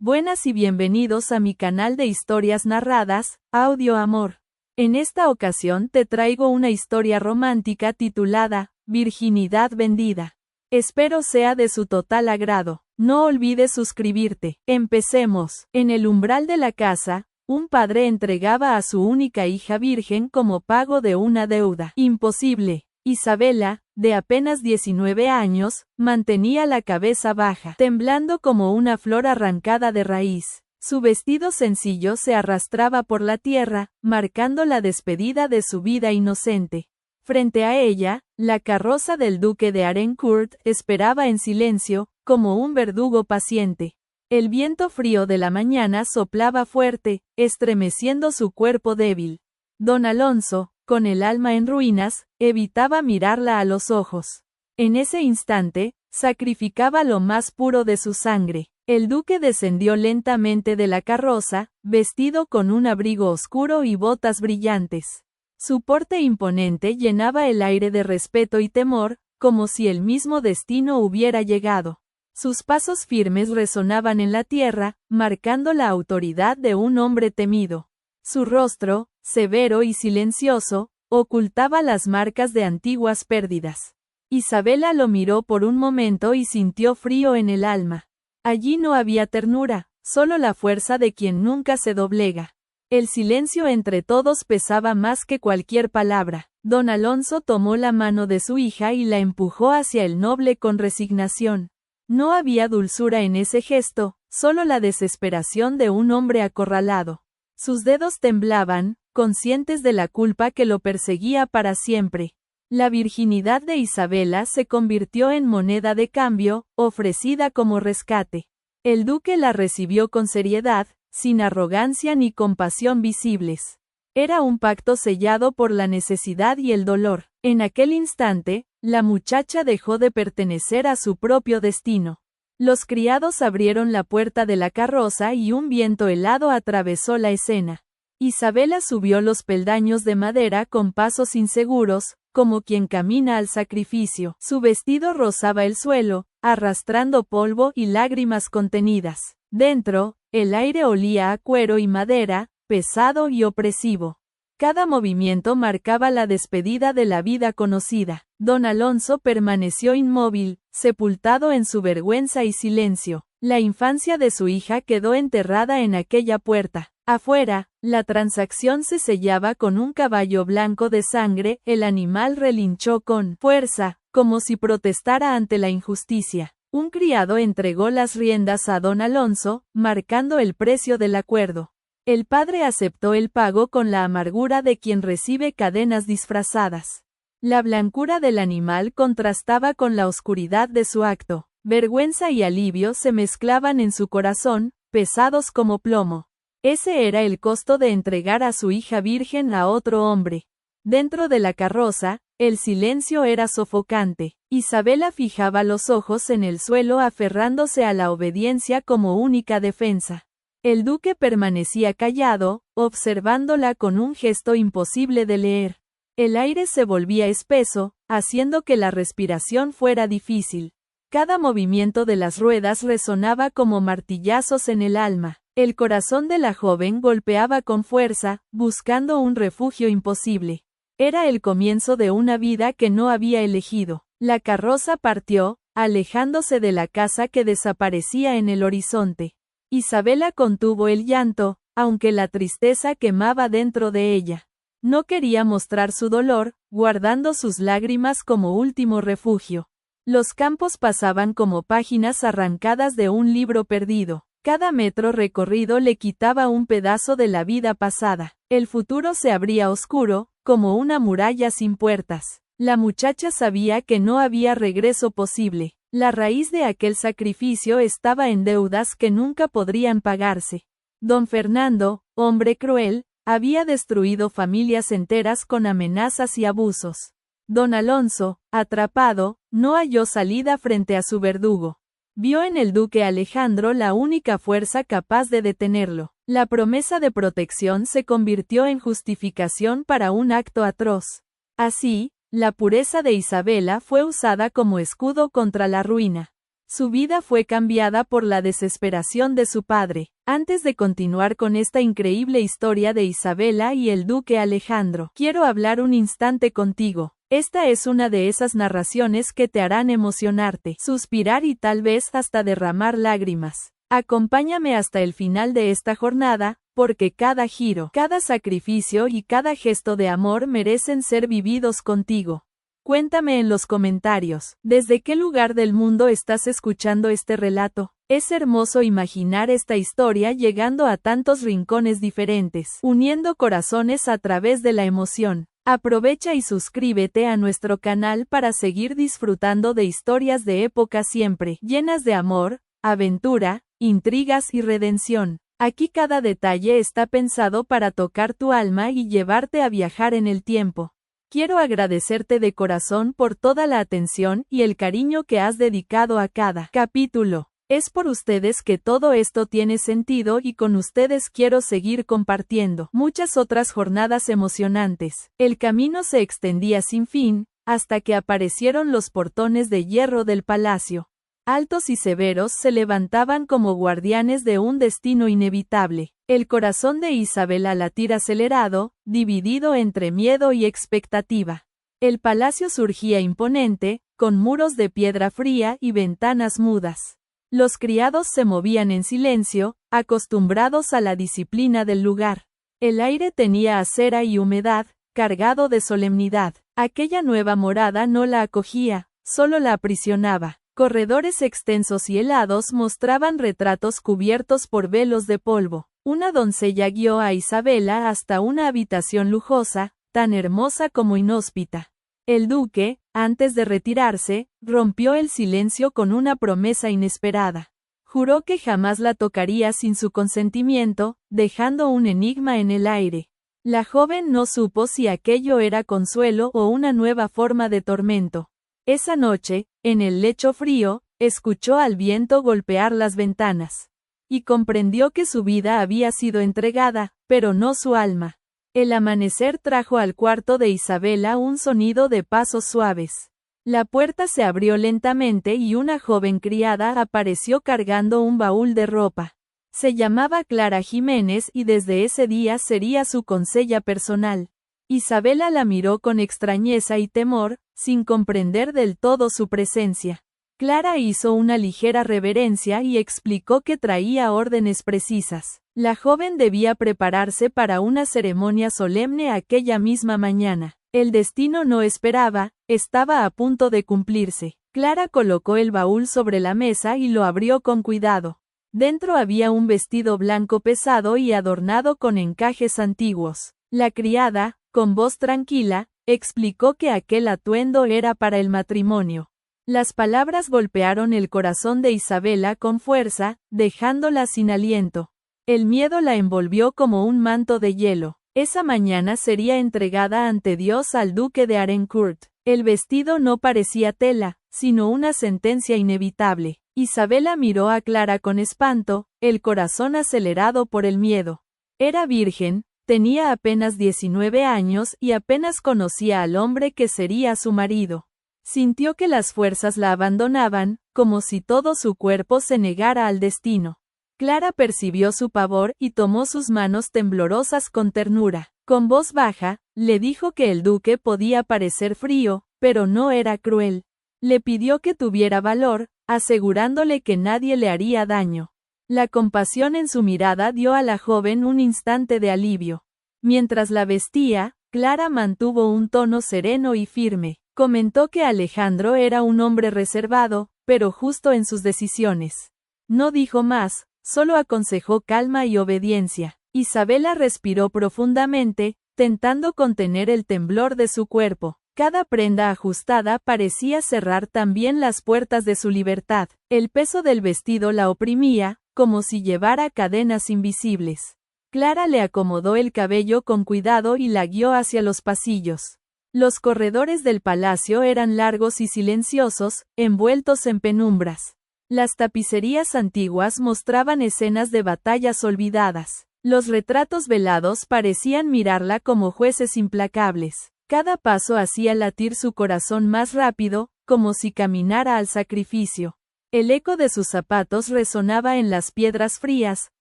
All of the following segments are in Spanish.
Buenas y bienvenidos a mi canal de historias narradas, Audio Amor. En esta ocasión te traigo una historia romántica titulada, Virginidad vendida. Espero sea de su total agrado. No olvides suscribirte. Empecemos. En el umbral de la casa, un padre entregaba a su única hija virgen como pago de una deuda imposible. Isabela, de apenas 19 años, mantenía la cabeza baja, temblando como una flor arrancada de raíz. Su vestido sencillo se arrastraba por la tierra, marcando la despedida de su vida inocente. Frente a ella, la carroza del duque de Arincourt esperaba en silencio, como un verdugo paciente. El viento frío de la mañana soplaba fuerte, estremeciendo su cuerpo débil. Don Alonso, con el alma en ruinas, evitaba mirarla a los ojos. En ese instante, sacrificaba lo más puro de su sangre. El duque descendió lentamente de la carroza, vestido con un abrigo oscuro y botas brillantes. Su porte imponente llenaba el aire de respeto y temor, como si el mismo destino hubiera llegado. Sus pasos firmes resonaban en la tierra, marcando la autoridad de un hombre temido. Su rostro, severo y silencioso, ocultaba las marcas de antiguas pérdidas. Isabela lo miró por un momento y sintió frío en el alma. Allí no había ternura, solo la fuerza de quien nunca se doblega. El silencio entre todos pesaba más que cualquier palabra. Don Alonso tomó la mano de su hija y la empujó hacia el noble con resignación. No había dulzura en ese gesto, solo la desesperación de un hombre acorralado. Sus dedos temblaban, conscientes de la culpa que lo perseguía para siempre. La virginidad de Isabela se convirtió en moneda de cambio, ofrecida como rescate. El duque la recibió con seriedad, sin arrogancia ni compasión visibles. Era un pacto sellado por la necesidad y el dolor. En aquel instante, la muchacha dejó de pertenecer a su propio destino. Los criados abrieron la puerta de la carroza y un viento helado atravesó la escena. Isabela subió los peldaños de madera con pasos inseguros, como quien camina al sacrificio. Su vestido rozaba el suelo, arrastrando polvo y lágrimas contenidas. Dentro, el aire olía a cuero y madera, pesado y opresivo. Cada movimiento marcaba la despedida de la vida conocida. Don Alonso permaneció inmóvil, sepultado en su vergüenza y silencio. La infancia de su hija quedó enterrada en aquella puerta. Afuera, la transacción se sellaba con un caballo blanco de sangre, el animal relinchó con fuerza, como si protestara ante la injusticia. Un criado entregó las riendas a don Alonso, marcando el precio del acuerdo. El padre aceptó el pago con la amargura de quien recibe cadenas disfrazadas. La blancura del animal contrastaba con la oscuridad de su acto. Vergüenza y alivio se mezclaban en su corazón, pesados como plomo. Ese era el costo de entregar a su hija virgen a otro hombre. Dentro de la carroza, el silencio era sofocante. Isabela fijaba los ojos en el suelo aferrándose a la obediencia como única defensa. El duque permanecía callado, observándola con un gesto imposible de leer. El aire se volvía espeso, haciendo que la respiración fuera difícil. Cada movimiento de las ruedas resonaba como martillazos en el alma. El corazón de la joven golpeaba con fuerza, buscando un refugio imposible. Era el comienzo de una vida que no había elegido. La carroza partió, alejándose de la casa que desaparecía en el horizonte. Isabela contuvo el llanto, aunque la tristeza quemaba dentro de ella. No quería mostrar su dolor, guardando sus lágrimas como último refugio. Los campos pasaban como páginas arrancadas de un libro perdido. Cada metro recorrido le quitaba un pedazo de la vida pasada. El futuro se abría oscuro, como una muralla sin puertas. La muchacha sabía que no había regreso posible. La raíz de aquel sacrificio estaba en deudas que nunca podrían pagarse. Don Fernando, hombre cruel, había destruido familias enteras con amenazas y abusos. Don Alonso, atrapado, no halló salida frente a su verdugo. Vio en el duque Alejandro la única fuerza capaz de detenerlo. La promesa de protección se convirtió en justificación para un acto atroz. Así, la pureza de Isabela fue usada como escudo contra la ruina. Su vida fue cambiada por la desesperación de su padre. Antes de continuar con esta increíble historia de Isabela y el duque Alejandro, quiero hablar un instante contigo. Esta es una de esas narraciones que te harán emocionarte, suspirar y tal vez hasta derramar lágrimas. Acompáñame hasta el final de esta jornada, porque cada giro, cada sacrificio y cada gesto de amor merecen ser vividos contigo. Cuéntame en los comentarios, ¿desde qué lugar del mundo estás escuchando este relato? Es hermoso imaginar esta historia llegando a tantos rincones diferentes, uniendo corazones a través de la emoción. Aprovecha y suscríbete a nuestro canal para seguir disfrutando de historias de época siempre llenas de amor, aventura, intrigas y redención. Aquí cada detalle está pensado para tocar tu alma y llevarte a viajar en el tiempo. Quiero agradecerte de corazón por toda la atención y el cariño que has dedicado a cada capítulo. Es por ustedes que todo esto tiene sentido y con ustedes quiero seguir compartiendo muchas otras jornadas emocionantes. El camino se extendía sin fin, hasta que aparecieron los portones de hierro del palacio. Altos y severos se levantaban como guardianes de un destino inevitable. El corazón de Isabela latir acelerado, dividido entre miedo y expectativa. El palacio surgía imponente, con muros de piedra fría y ventanas mudas. Los criados se movían en silencio, acostumbrados a la disciplina del lugar. El aire tenía acera y humedad, cargado de solemnidad. Aquella nueva morada no la acogía, solo la aprisionaba. Corredores extensos y helados mostraban retratos cubiertos por velos de polvo. Una doncella guió a Isabela hasta una habitación lujosa, tan hermosa como inhóspita. El duque, antes de retirarse, rompió el silencio con una promesa inesperada. Juró que jamás la tocaría sin su consentimiento, dejando un enigma en el aire. La joven no supo si aquello era consuelo o una nueva forma de tormento. Esa noche, en el lecho frío, escuchó al viento golpear las ventanas. Y comprendió que su vida había sido entregada, pero no su alma. El amanecer trajo al cuarto de Isabela un sonido de pasos suaves. La puerta se abrió lentamente y una joven criada apareció cargando un baúl de ropa. Se llamaba Clara Jiménez y desde ese día sería su consella personal. Isabela la miró con extrañeza y temor, sin comprender del todo su presencia. Clara hizo una ligera reverencia y explicó que traía órdenes precisas. La joven debía prepararse para una ceremonia solemne aquella misma mañana. El destino no esperaba, estaba a punto de cumplirse. Clara colocó el baúl sobre la mesa y lo abrió con cuidado. Dentro había un vestido blanco pesado y adornado con encajes antiguos. La criada, con voz tranquila, explicó que aquel atuendo era para el matrimonio. Las palabras golpearon el corazón de Isabela con fuerza, dejándola sin aliento. El miedo la envolvió como un manto de hielo. Esa mañana sería entregada ante Dios al duque de Arincourt. El vestido no parecía tela, sino una sentencia inevitable. Isabela miró a Clara con espanto, el corazón acelerado por el miedo. Era virgen, tenía apenas 19 años y apenas conocía al hombre que sería su marido. Sintió que las fuerzas la abandonaban, como si todo su cuerpo se negara al destino. Clara percibió su pavor y tomó sus manos temblorosas con ternura. Con voz baja, le dijo que el duque podía parecer frío, pero no era cruel. Le pidió que tuviera valor, asegurándole que nadie le haría daño. La compasión en su mirada dio a la joven un instante de alivio. Mientras la vestía, Clara mantuvo un tono sereno y firme. Comentó que Alejandro era un hombre reservado, pero justo en sus decisiones. No dijo más, solo aconsejó calma y obediencia. Isabela respiró profundamente, tentando contener el temblor de su cuerpo. Cada prenda ajustada parecía cerrar también las puertas de su libertad. El peso del vestido la oprimía, como si llevara cadenas invisibles. Clara le acomodó el cabello con cuidado y la guió hacia los pasillos. Los corredores del palacio eran largos y silenciosos, envueltos en penumbras. Las tapicerías antiguas mostraban escenas de batallas olvidadas. Los retratos velados parecían mirarla como jueces implacables. Cada paso hacía latir su corazón más rápido, como si caminara al sacrificio. El eco de sus zapatos resonaba en las piedras frías,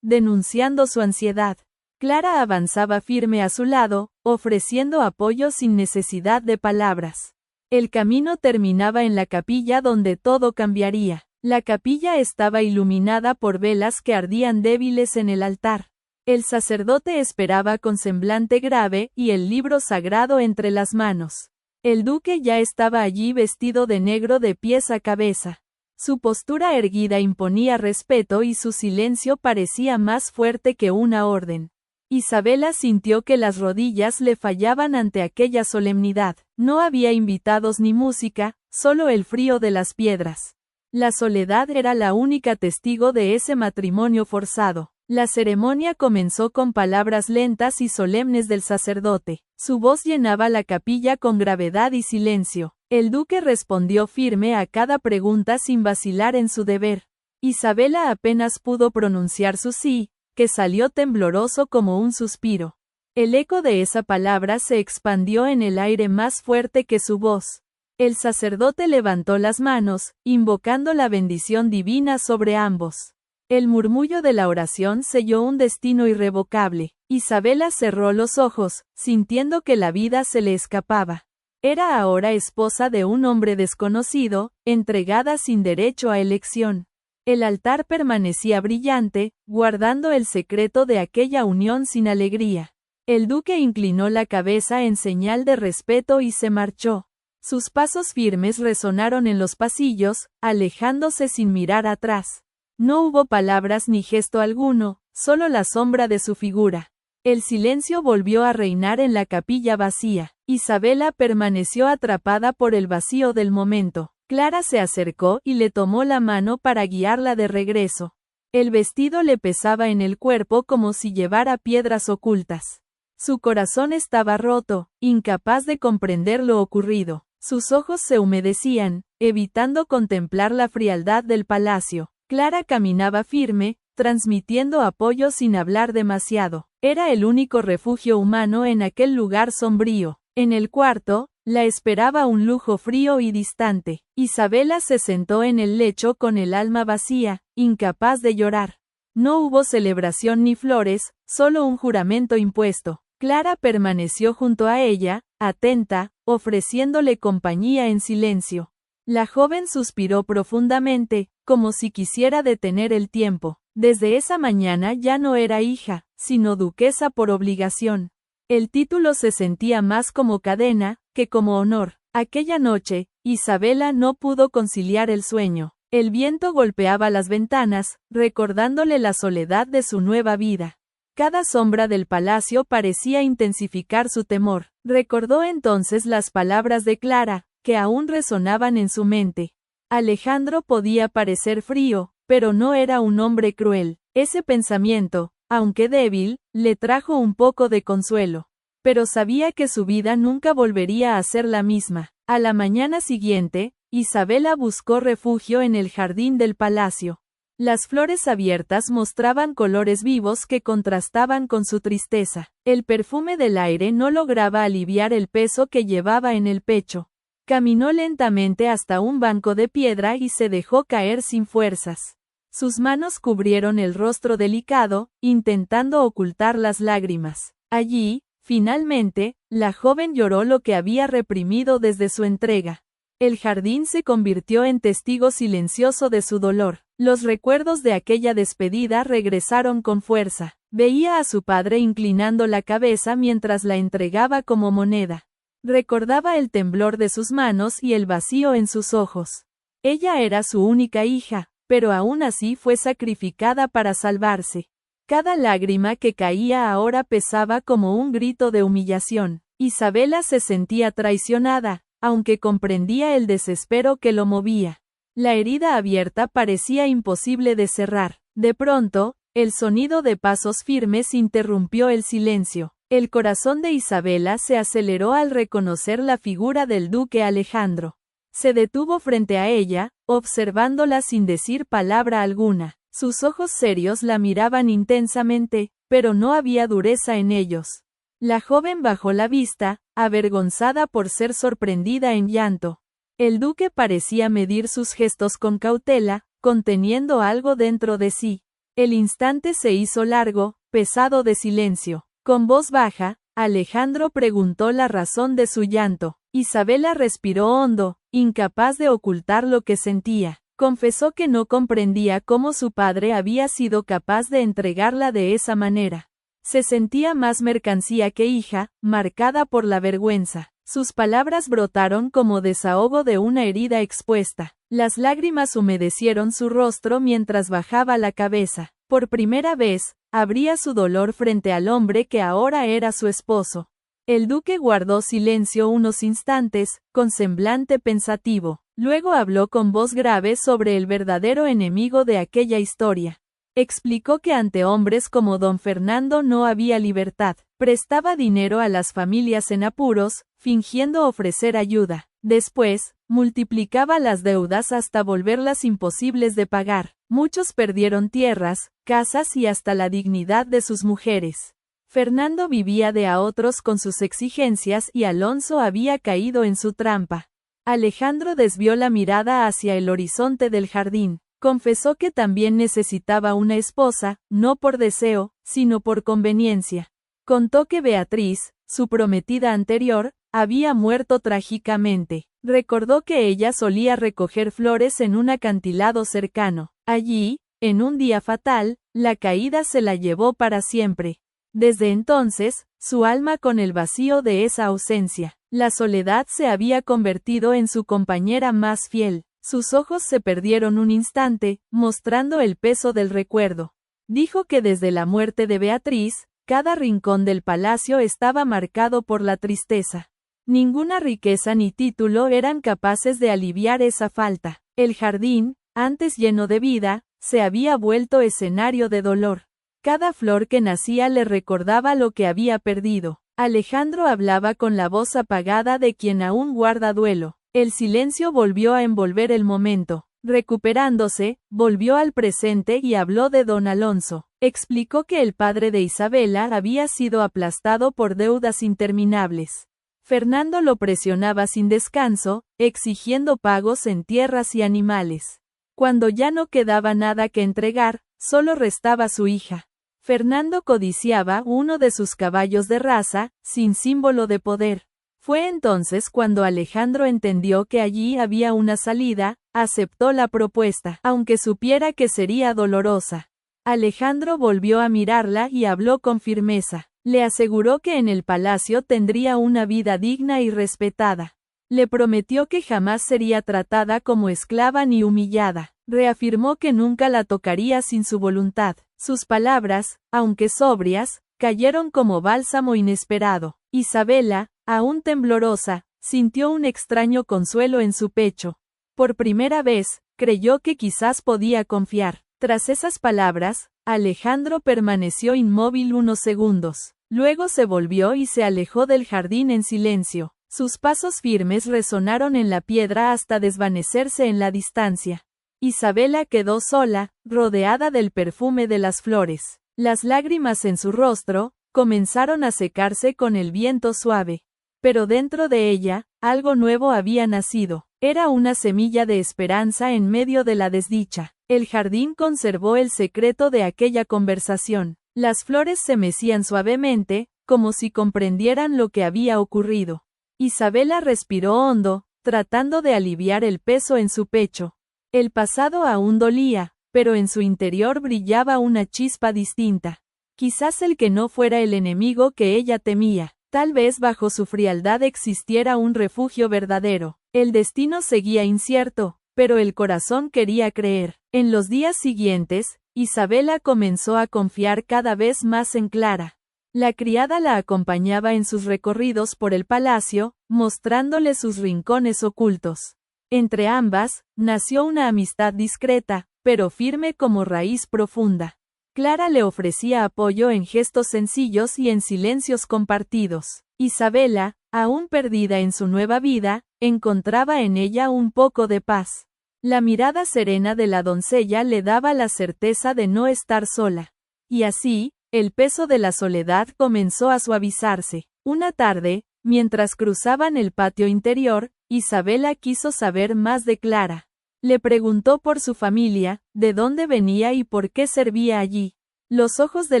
denunciando su ansiedad. Clara avanzaba firme a su lado, ofreciendo apoyo sin necesidad de palabras. El camino terminaba en la capilla donde todo cambiaría. La capilla estaba iluminada por velas que ardían débiles en el altar. El sacerdote esperaba con semblante grave y el libro sagrado entre las manos. El duque ya estaba allí vestido de negro de pies a cabeza. Su postura erguida imponía respeto y su silencio parecía más fuerte que una orden. Isabela sintió que las rodillas le fallaban ante aquella solemnidad. No había invitados ni música, solo el frío de las piedras. La soledad era la única testigo de ese matrimonio forzado. La ceremonia comenzó con palabras lentas y solemnes del sacerdote. Su voz llenaba la capilla con gravedad y silencio. El duque respondió firme a cada pregunta sin vacilar en su deber. Isabela apenas pudo pronunciar su sí, que salió tembloroso como un suspiro. El eco de esa palabra se expandió en el aire más fuerte que su voz. El sacerdote levantó las manos, invocando la bendición divina sobre ambos. El murmullo de la oración selló un destino irrevocable. Isabela cerró los ojos, sintiendo que la vida se le escapaba. Era ahora esposa de un hombre desconocido, entregada sin derecho a elección. El altar permanecía brillante, guardando el secreto de aquella unión sin alegría. El duque inclinó la cabeza en señal de respeto y se marchó. Sus pasos firmes resonaron en los pasillos, alejándose sin mirar atrás. No hubo palabras ni gesto alguno, solo la sombra de su figura. El silencio volvió a reinar en la capilla vacía. Isabela permaneció atrapada por el vacío del momento. Clara se acercó y le tomó la mano para guiarla de regreso. El vestido le pesaba en el cuerpo como si llevara piedras ocultas. Su corazón estaba roto, incapaz de comprender lo ocurrido. Sus ojos se humedecían, evitando contemplar la frialdad del palacio. Clara caminaba firme, transmitiendo apoyo sin hablar demasiado. Era el único refugio humano en aquel lugar sombrío. En el cuarto, la esperaba un lujo frío y distante. Isabela se sentó en el lecho con el alma vacía, incapaz de llorar. No hubo celebración ni flores, solo un juramento impuesto. Clara permaneció junto a ella, atenta, ofreciéndole compañía en silencio. La joven suspiró profundamente, como si quisiera detener el tiempo. Desde esa mañana ya no era hija, sino duquesa por obligación. El título se sentía más como cadena, que como honor. Aquella noche, Isabela no pudo conciliar el sueño. El viento golpeaba las ventanas, recordándole la soledad de su nueva vida. Cada sombra del palacio parecía intensificar su temor. Recordó entonces las palabras de Clara, que aún resonaban en su mente. Alejandro podía parecer frío, pero no era un hombre cruel. Ese pensamiento, aunque débil, le trajo un poco de consuelo. Pero sabía que su vida nunca volvería a ser la misma. A la mañana siguiente, Isabela buscó refugio en el jardín del palacio. Las flores abiertas mostraban colores vivos que contrastaban con su tristeza. El perfume del aire no lograba aliviar el peso que llevaba en el pecho. Caminó lentamente hasta un banco de piedra y se dejó caer sin fuerzas. Sus manos cubrieron el rostro delicado, intentando ocultar las lágrimas. Allí, finalmente, la joven lloró lo que había reprimido desde su entrega. El jardín se convirtió en testigo silencioso de su dolor. Los recuerdos de aquella despedida regresaron con fuerza. Veía a su padre inclinando la cabeza mientras la entregaba como moneda. Recordaba el temblor de sus manos y el vacío en sus ojos. Ella era su única hija, pero aún así fue sacrificada para salvarse. Cada lágrima que caía ahora pesaba como un grito de humillación. Isabela se sentía traicionada, aunque comprendía el desespero que lo movía. La herida abierta parecía imposible de cerrar. De pronto, el sonido de pasos firmes interrumpió el silencio. El corazón de Isabela se aceleró al reconocer la figura del duque Alejandro. Se detuvo frente a ella, observándola sin decir palabra alguna. Sus ojos serios la miraban intensamente, pero no había dureza en ellos. La joven bajó la vista, avergonzada por ser sorprendida en llanto. El duque parecía medir sus gestos con cautela, conteniendo algo dentro de sí. El instante se hizo largo, pesado de silencio. Con voz baja, Alejandro preguntó la razón de su llanto. Isabela respiró hondo, incapaz de ocultar lo que sentía. Confesó que no comprendía cómo su padre había sido capaz de entregarla de esa manera. Se sentía más mercancía que hija, marcada por la vergüenza. Sus palabras brotaron como desahogo de una herida expuesta. Las lágrimas humedecieron su rostro mientras bajaba la cabeza. Por primera vez, abría su dolor frente al hombre que ahora era su esposo. El duque guardó silencio unos instantes, con semblante pensativo. Luego habló con voz grave sobre el verdadero enemigo de aquella historia. Explicó que ante hombres como don Fernando no había libertad. Prestaba dinero a las familias en apuros, fingiendo ofrecer ayuda. Después, multiplicaba las deudas hasta volverlas imposibles de pagar. Muchos perdieron tierras, casas y hasta la dignidad de sus mujeres. Fernando vivía de a otros con sus exigencias y Alonso había caído en su trampa. Alejandro desvió la mirada hacia el horizonte del jardín. Confesó que también necesitaba una esposa, no por deseo, sino por conveniencia. Contó que Beatriz, su prometida anterior, había muerto trágicamente. Recordó que ella solía recoger flores en un acantilado cercano. Allí, en un día fatal, la caída se la llevó para siempre. Desde entonces, su alma con el vacío de esa ausencia. La soledad se había convertido en su compañera más fiel. Sus ojos se perdieron un instante, mostrando el peso del recuerdo. Dijo que desde la muerte de Beatriz, cada rincón del palacio estaba marcado por la tristeza. Ninguna riqueza ni título eran capaces de aliviar esa falta. El jardín, antes lleno de vida, se había vuelto escenario de dolor. Cada flor que nacía le recordaba lo que había perdido. Alejandro hablaba con la voz apagada de quien aún guarda duelo. El silencio volvió a envolver el momento. Recuperándose, volvió al presente y habló de don Alonso. Explicó que el padre de Isabela había sido aplastado por deudas interminables. Fernando lo presionaba sin descanso, exigiendo pagos en tierras y animales. Cuando ya no quedaba nada que entregar, solo restaba su hija. Fernando codiciaba uno de sus caballos de raza, sin símbolo de poder. Fue entonces cuando Alejandro entendió que allí había una salida, aceptó la propuesta, aunque supiera que sería dolorosa. Alejandro volvió a mirarla y habló con firmeza. Le aseguró que en el palacio tendría una vida digna y respetada. Le prometió que jamás sería tratada como esclava ni humillada. Reafirmó que nunca la tocaría sin su voluntad. Sus palabras, aunque sobrias, cayeron como bálsamo inesperado. Isabela, aún temblorosa, sintió un extraño consuelo en su pecho. Por primera vez, creyó que quizás podía confiar. Tras esas palabras, Alejandro permaneció inmóvil unos segundos. Luego se volvió y se alejó del jardín en silencio. Sus pasos firmes resonaron en la piedra hasta desvanecerse en la distancia. Isabela quedó sola, rodeada del perfume de las flores. Las lágrimas en su rostro comenzaron a secarse con el viento suave. Pero dentro de ella, algo nuevo había nacido. Era una semilla de esperanza en medio de la desdicha. El jardín conservó el secreto de aquella conversación. Las flores se mecían suavemente, como si comprendieran lo que había ocurrido. Isabela respiró hondo, tratando de aliviar el peso en su pecho. El pasado aún dolía, pero en su interior brillaba una chispa distinta. Quizás el que no fuera el enemigo que ella temía. Tal vez bajo su frialdad existiera un refugio verdadero. El destino seguía incierto, pero el corazón quería creer. En los días siguientes, Isabela comenzó a confiar cada vez más en Clara. La criada la acompañaba en sus recorridos por el palacio, mostrándole sus rincones ocultos. Entre ambas, nació una amistad discreta, pero firme como raíz profunda. Clara le ofrecía apoyo en gestos sencillos y en silencios compartidos. Isabela, aún perdida en su nueva vida, encontraba en ella un poco de paz. La mirada serena de la doncella le daba la certeza de no estar sola. Y así, el peso de la soledad comenzó a suavizarse. Una tarde, mientras cruzaban el patio interior, Isabela quiso saber más de Clara. Le preguntó por su familia, de dónde venía y por qué servía allí. Los ojos de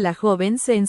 la joven se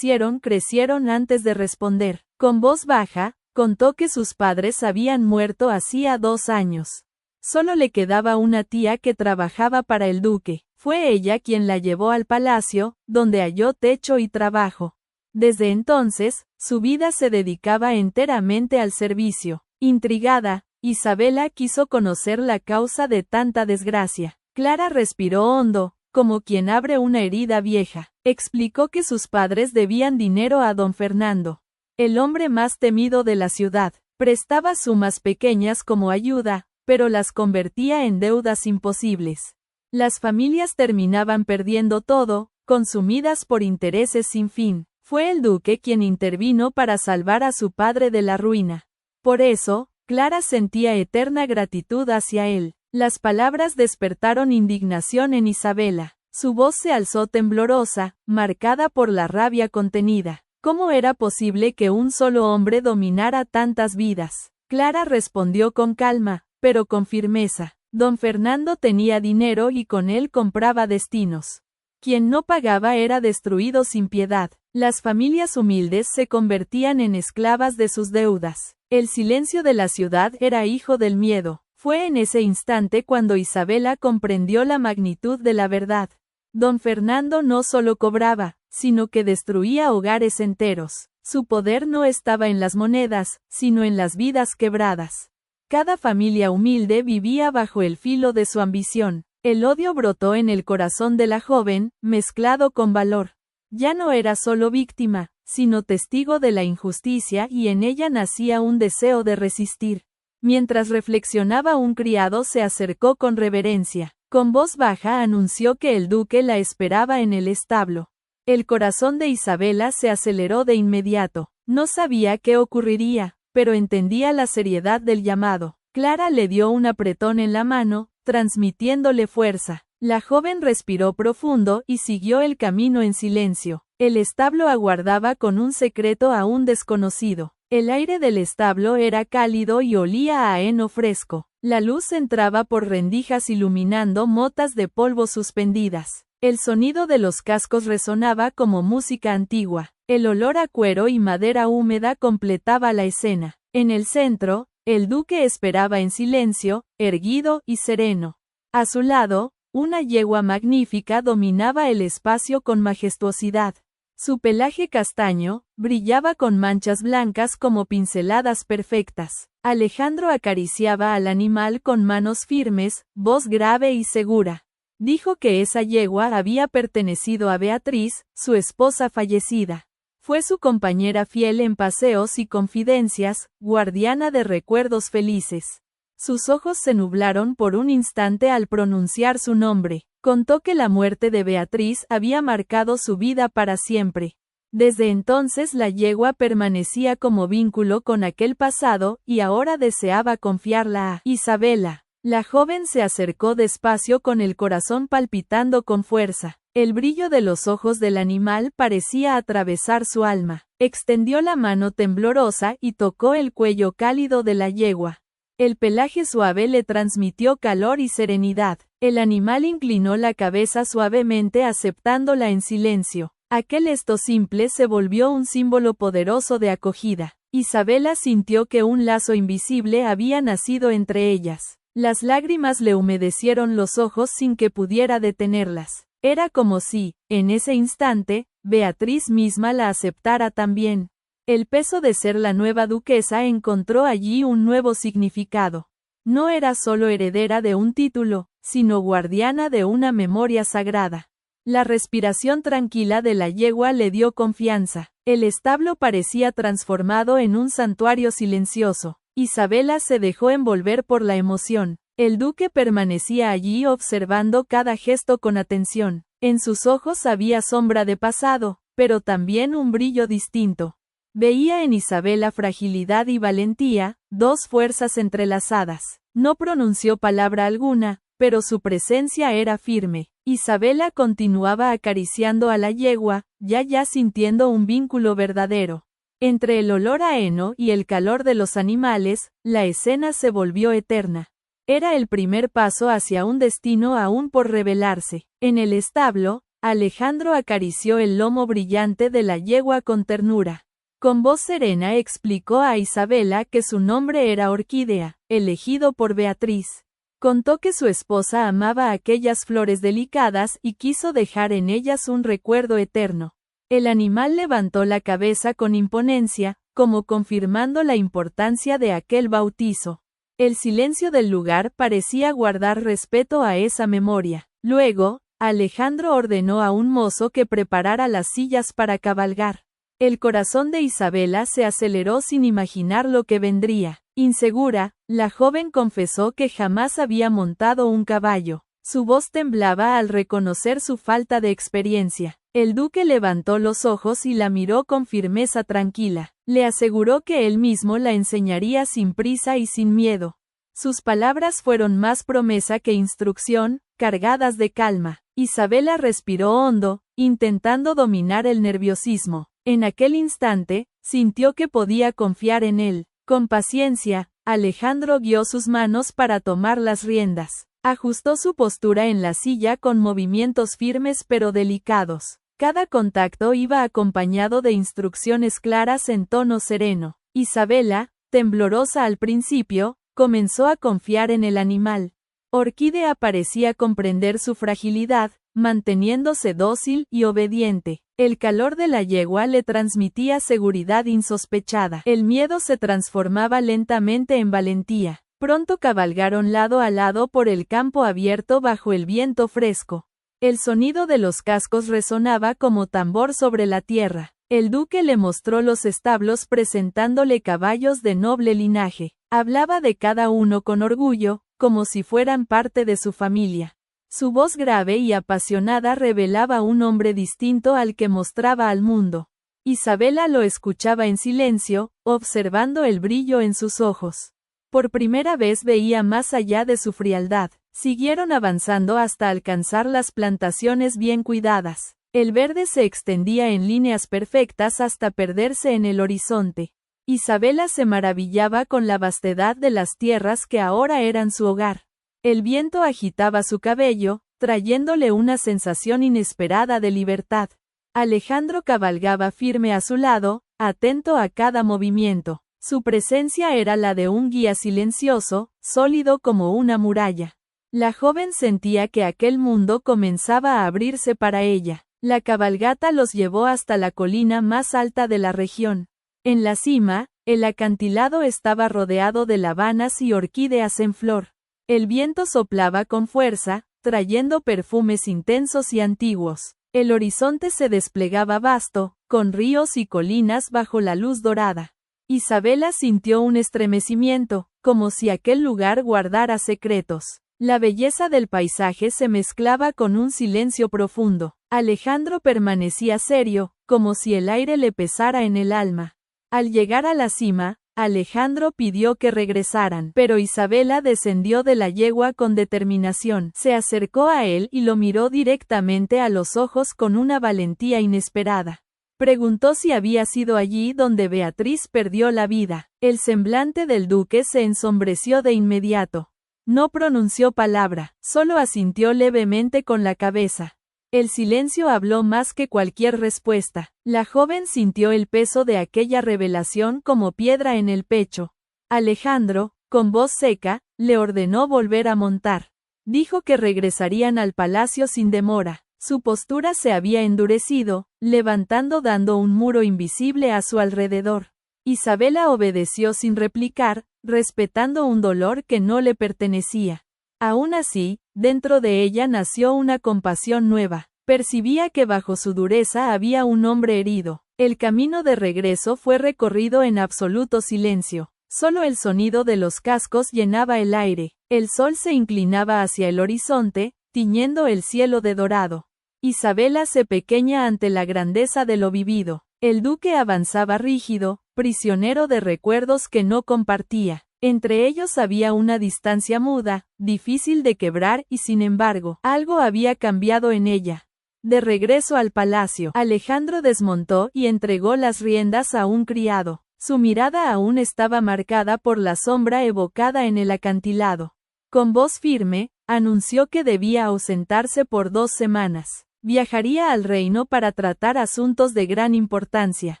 crecieron antes de responder. Con voz baja, contó que sus padres habían muerto hacía 2 años. Solo le quedaba una tía que trabajaba para el duque. Fue ella quien la llevó al palacio, donde halló techo y trabajo. Desde entonces, su vida se dedicaba enteramente al servicio. Intrigada, Isabela quiso conocer la causa de tanta desgracia. Clara respiró hondo, como quien abre una herida vieja. Explicó que sus padres debían dinero a don Fernando, el hombre más temido de la ciudad. Prestaba sumas pequeñas como ayuda, pero las convertía en deudas imposibles. Las familias terminaban perdiendo todo, consumidas por intereses sin fin. Fue el duque quien intervino para salvar a su padre de la ruina. Por eso, Clara sentía eterna gratitud hacia él. Las palabras despertaron indignación en Isabela. Su voz se alzó temblorosa, marcada por la rabia contenida. ¿Cómo era posible que un solo hombre dominara tantas vidas? Clara respondió con calma, pero con firmeza. Don Fernando tenía dinero y con él compraba destinos. Quien no pagaba era destruido sin piedad. Las familias humildes se convertían en esclavas de sus deudas. El silencio de la ciudad era hijo del miedo. Fue en ese instante cuando Isabela comprendió la magnitud de la verdad. Don Fernando no solo cobraba, sino que destruía hogares enteros. Su poder no estaba en las monedas, sino en las vidas quebradas. Cada familia humilde vivía bajo el filo de su ambición. El odio brotó en el corazón de la joven, mezclado con valor. Ya no era solo víctima, sino testigo de la injusticia y en ella nacía un deseo de resistir. Mientras reflexionaba, un criado se acercó con reverencia. Con voz baja anunció que el duque la esperaba en el establo. El corazón de Isabela se aceleró de inmediato. No sabía qué ocurriría, pero entendía la seriedad del llamado. Clara le dio un apretón en la mano, transmitiéndole fuerza. La joven respiró profundo y siguió el camino en silencio. El establo aguardaba con un secreto aún desconocido. El aire del establo era cálido y olía a heno fresco. La luz entraba por rendijas iluminando motas de polvo suspendidas. El sonido de los cascos resonaba como música antigua. El olor a cuero y madera húmeda completaba la escena. En el centro, el duque esperaba en silencio, erguido y sereno. A su lado, una yegua magnífica dominaba el espacio con majestuosidad. Su pelaje castaño brillaba con manchas blancas como pinceladas perfectas. Alejandro acariciaba al animal con manos firmes, voz grave y segura. Dijo que esa yegua había pertenecido a Beatriz, su esposa fallecida. Fue su compañera fiel en paseos y confidencias, guardiana de recuerdos felices. Sus ojos se nublaron por un instante al pronunciar su nombre. Contó que la muerte de Beatriz había marcado su vida para siempre. Desde entonces la yegua permanecía como vínculo con aquel pasado, y ahora deseaba confiarla a Isabela. La joven se acercó despacio con el corazón palpitando con fuerza. El brillo de los ojos del animal parecía atravesar su alma. Extendió la mano temblorosa y tocó el cuello cálido de la yegua. El pelaje suave le transmitió calor y serenidad. El animal inclinó la cabeza suavemente aceptándola en silencio. Aquel gesto simple se volvió un símbolo poderoso de acogida. Isabela sintió que un lazo invisible había nacido entre ellas. Las lágrimas le humedecieron los ojos sin que pudiera detenerlas. Era como si, en ese instante, Beatriz misma la aceptara también. El peso de ser la nueva duquesa encontró allí un nuevo significado. No era solo heredera de un título, sino guardiana de una memoria sagrada. La respiración tranquila de la yegua le dio confianza. El establo parecía transformado en un santuario silencioso. Isabela se dejó envolver por la emoción. El duque permanecía allí observando cada gesto con atención. En sus ojos había sombra de pasado, pero también un brillo distinto. Veía en Isabela fragilidad y valentía, dos fuerzas entrelazadas. No pronunció palabra alguna, pero su presencia era firme. Isabela continuaba acariciando a la yegua, ya sintiendo un vínculo verdadero. Entre el olor a heno y el calor de los animales, la escena se volvió eterna. Era el primer paso hacia un destino aún por revelarse. En el establo, Alejandro acarició el lomo brillante de la yegua con ternura. Con voz serena explicó a Isabela que su nombre era Orquídea, elegido por Beatriz. Contó que su esposa amaba aquellas flores delicadas y quiso dejar en ellas un recuerdo eterno. El animal levantó la cabeza con imponencia, como confirmando la importancia de aquel bautizo. El silencio del lugar parecía guardar respeto a esa memoria. Luego, Alejandro ordenó a un mozo que preparara las sillas para cabalgar. El corazón de Isabela se aceleró sin imaginar lo que vendría. Insegura, la joven confesó que jamás había montado un caballo. Su voz temblaba al reconocer su falta de experiencia. El duque levantó los ojos y la miró con firmeza tranquila. Le aseguró que él mismo la enseñaría sin prisa y sin miedo. Sus palabras fueron más promesa que instrucción, cargadas de calma. Isabela respiró hondo, intentando dominar el nerviosismo. En aquel instante, sintió que podía confiar en él. Con paciencia, Alejandro guió sus manos para tomar las riendas. Ajustó su postura en la silla con movimientos firmes pero delicados. Cada contacto iba acompañado de instrucciones claras en tono sereno. Isabela, temblorosa al principio, comenzó a confiar en el animal. Orquídea parecía comprender su fragilidad, manteniéndose dócil y obediente. El calor de la yegua le transmitía seguridad insospechada. El miedo se transformaba lentamente en valentía. Pronto cabalgaron lado a lado por el campo abierto bajo el viento fresco. El sonido de los cascos resonaba como tambor sobre la tierra. El duque le mostró los establos presentándole caballos de noble linaje. Hablaba de cada uno con orgullo, como si fueran parte de su familia. Su voz grave y apasionada revelaba un hombre distinto al que mostraba al mundo. Isabela lo escuchaba en silencio, observando el brillo en sus ojos. Por primera vez veía más allá de su frialdad. Siguieron avanzando hasta alcanzar las plantaciones bien cuidadas. El verde se extendía en líneas perfectas hasta perderse en el horizonte. Isabela se maravillaba con la vastedad de las tierras que ahora eran su hogar. El viento agitaba su cabello, trayéndole una sensación inesperada de libertad. Alejandro cabalgaba firme a su lado, atento a cada movimiento. Su presencia era la de un guía silencioso, sólido como una muralla. La joven sentía que aquel mundo comenzaba a abrirse para ella. La cabalgata los llevó hasta la colina más alta de la región. En la cima, el acantilado estaba rodeado de lavanas y orquídeas en flor. El viento soplaba con fuerza, trayendo perfumes intensos y antiguos. El horizonte se desplegaba vasto, con ríos y colinas bajo la luz dorada. Isabela sintió un estremecimiento, como si aquel lugar guardara secretos. La belleza del paisaje se mezclaba con un silencio profundo. Alejandro permanecía serio, como si el aire le pesara en el alma. Al llegar a la cima, Alejandro pidió que regresaran, pero Isabela descendió de la yegua con determinación. Se acercó a él y lo miró directamente a los ojos con una valentía inesperada. Preguntó si había sido allí donde Beatriz perdió la vida. El semblante del duque se ensombreció de inmediato. No pronunció palabra, solo asintió levemente con la cabeza. El silencio habló más que cualquier respuesta. La joven sintió el peso de aquella revelación como piedra en el pecho. Alejandro, con voz seca, le ordenó volver a montar. Dijo que regresarían al palacio sin demora. Su postura se había endurecido, levantando dando un muro invisible a su alrededor. Isabela obedeció sin replicar, respetando un dolor que no le pertenecía. Aún así, dentro de ella nació una compasión nueva. Percibía que bajo su dureza había un hombre herido. El camino de regreso fue recorrido en absoluto silencio. Solo el sonido de los cascos llenaba el aire. El sol se inclinaba hacia el horizonte, tiñendo el cielo de dorado. Isabela se pequeña ante la grandeza de lo vivido. El duque avanzaba rígido, prisionero de recuerdos que no compartía. Entre ellos había una distancia muda, difícil de quebrar y sin embargo, algo había cambiado en ella. De regreso al palacio, Alejandro desmontó y entregó las riendas a un criado. Su mirada aún estaba marcada por la sombra evocada en el acantilado. Con voz firme, anunció que debía ausentarse por 2 semanas. Viajaría al reino para tratar asuntos de gran importancia.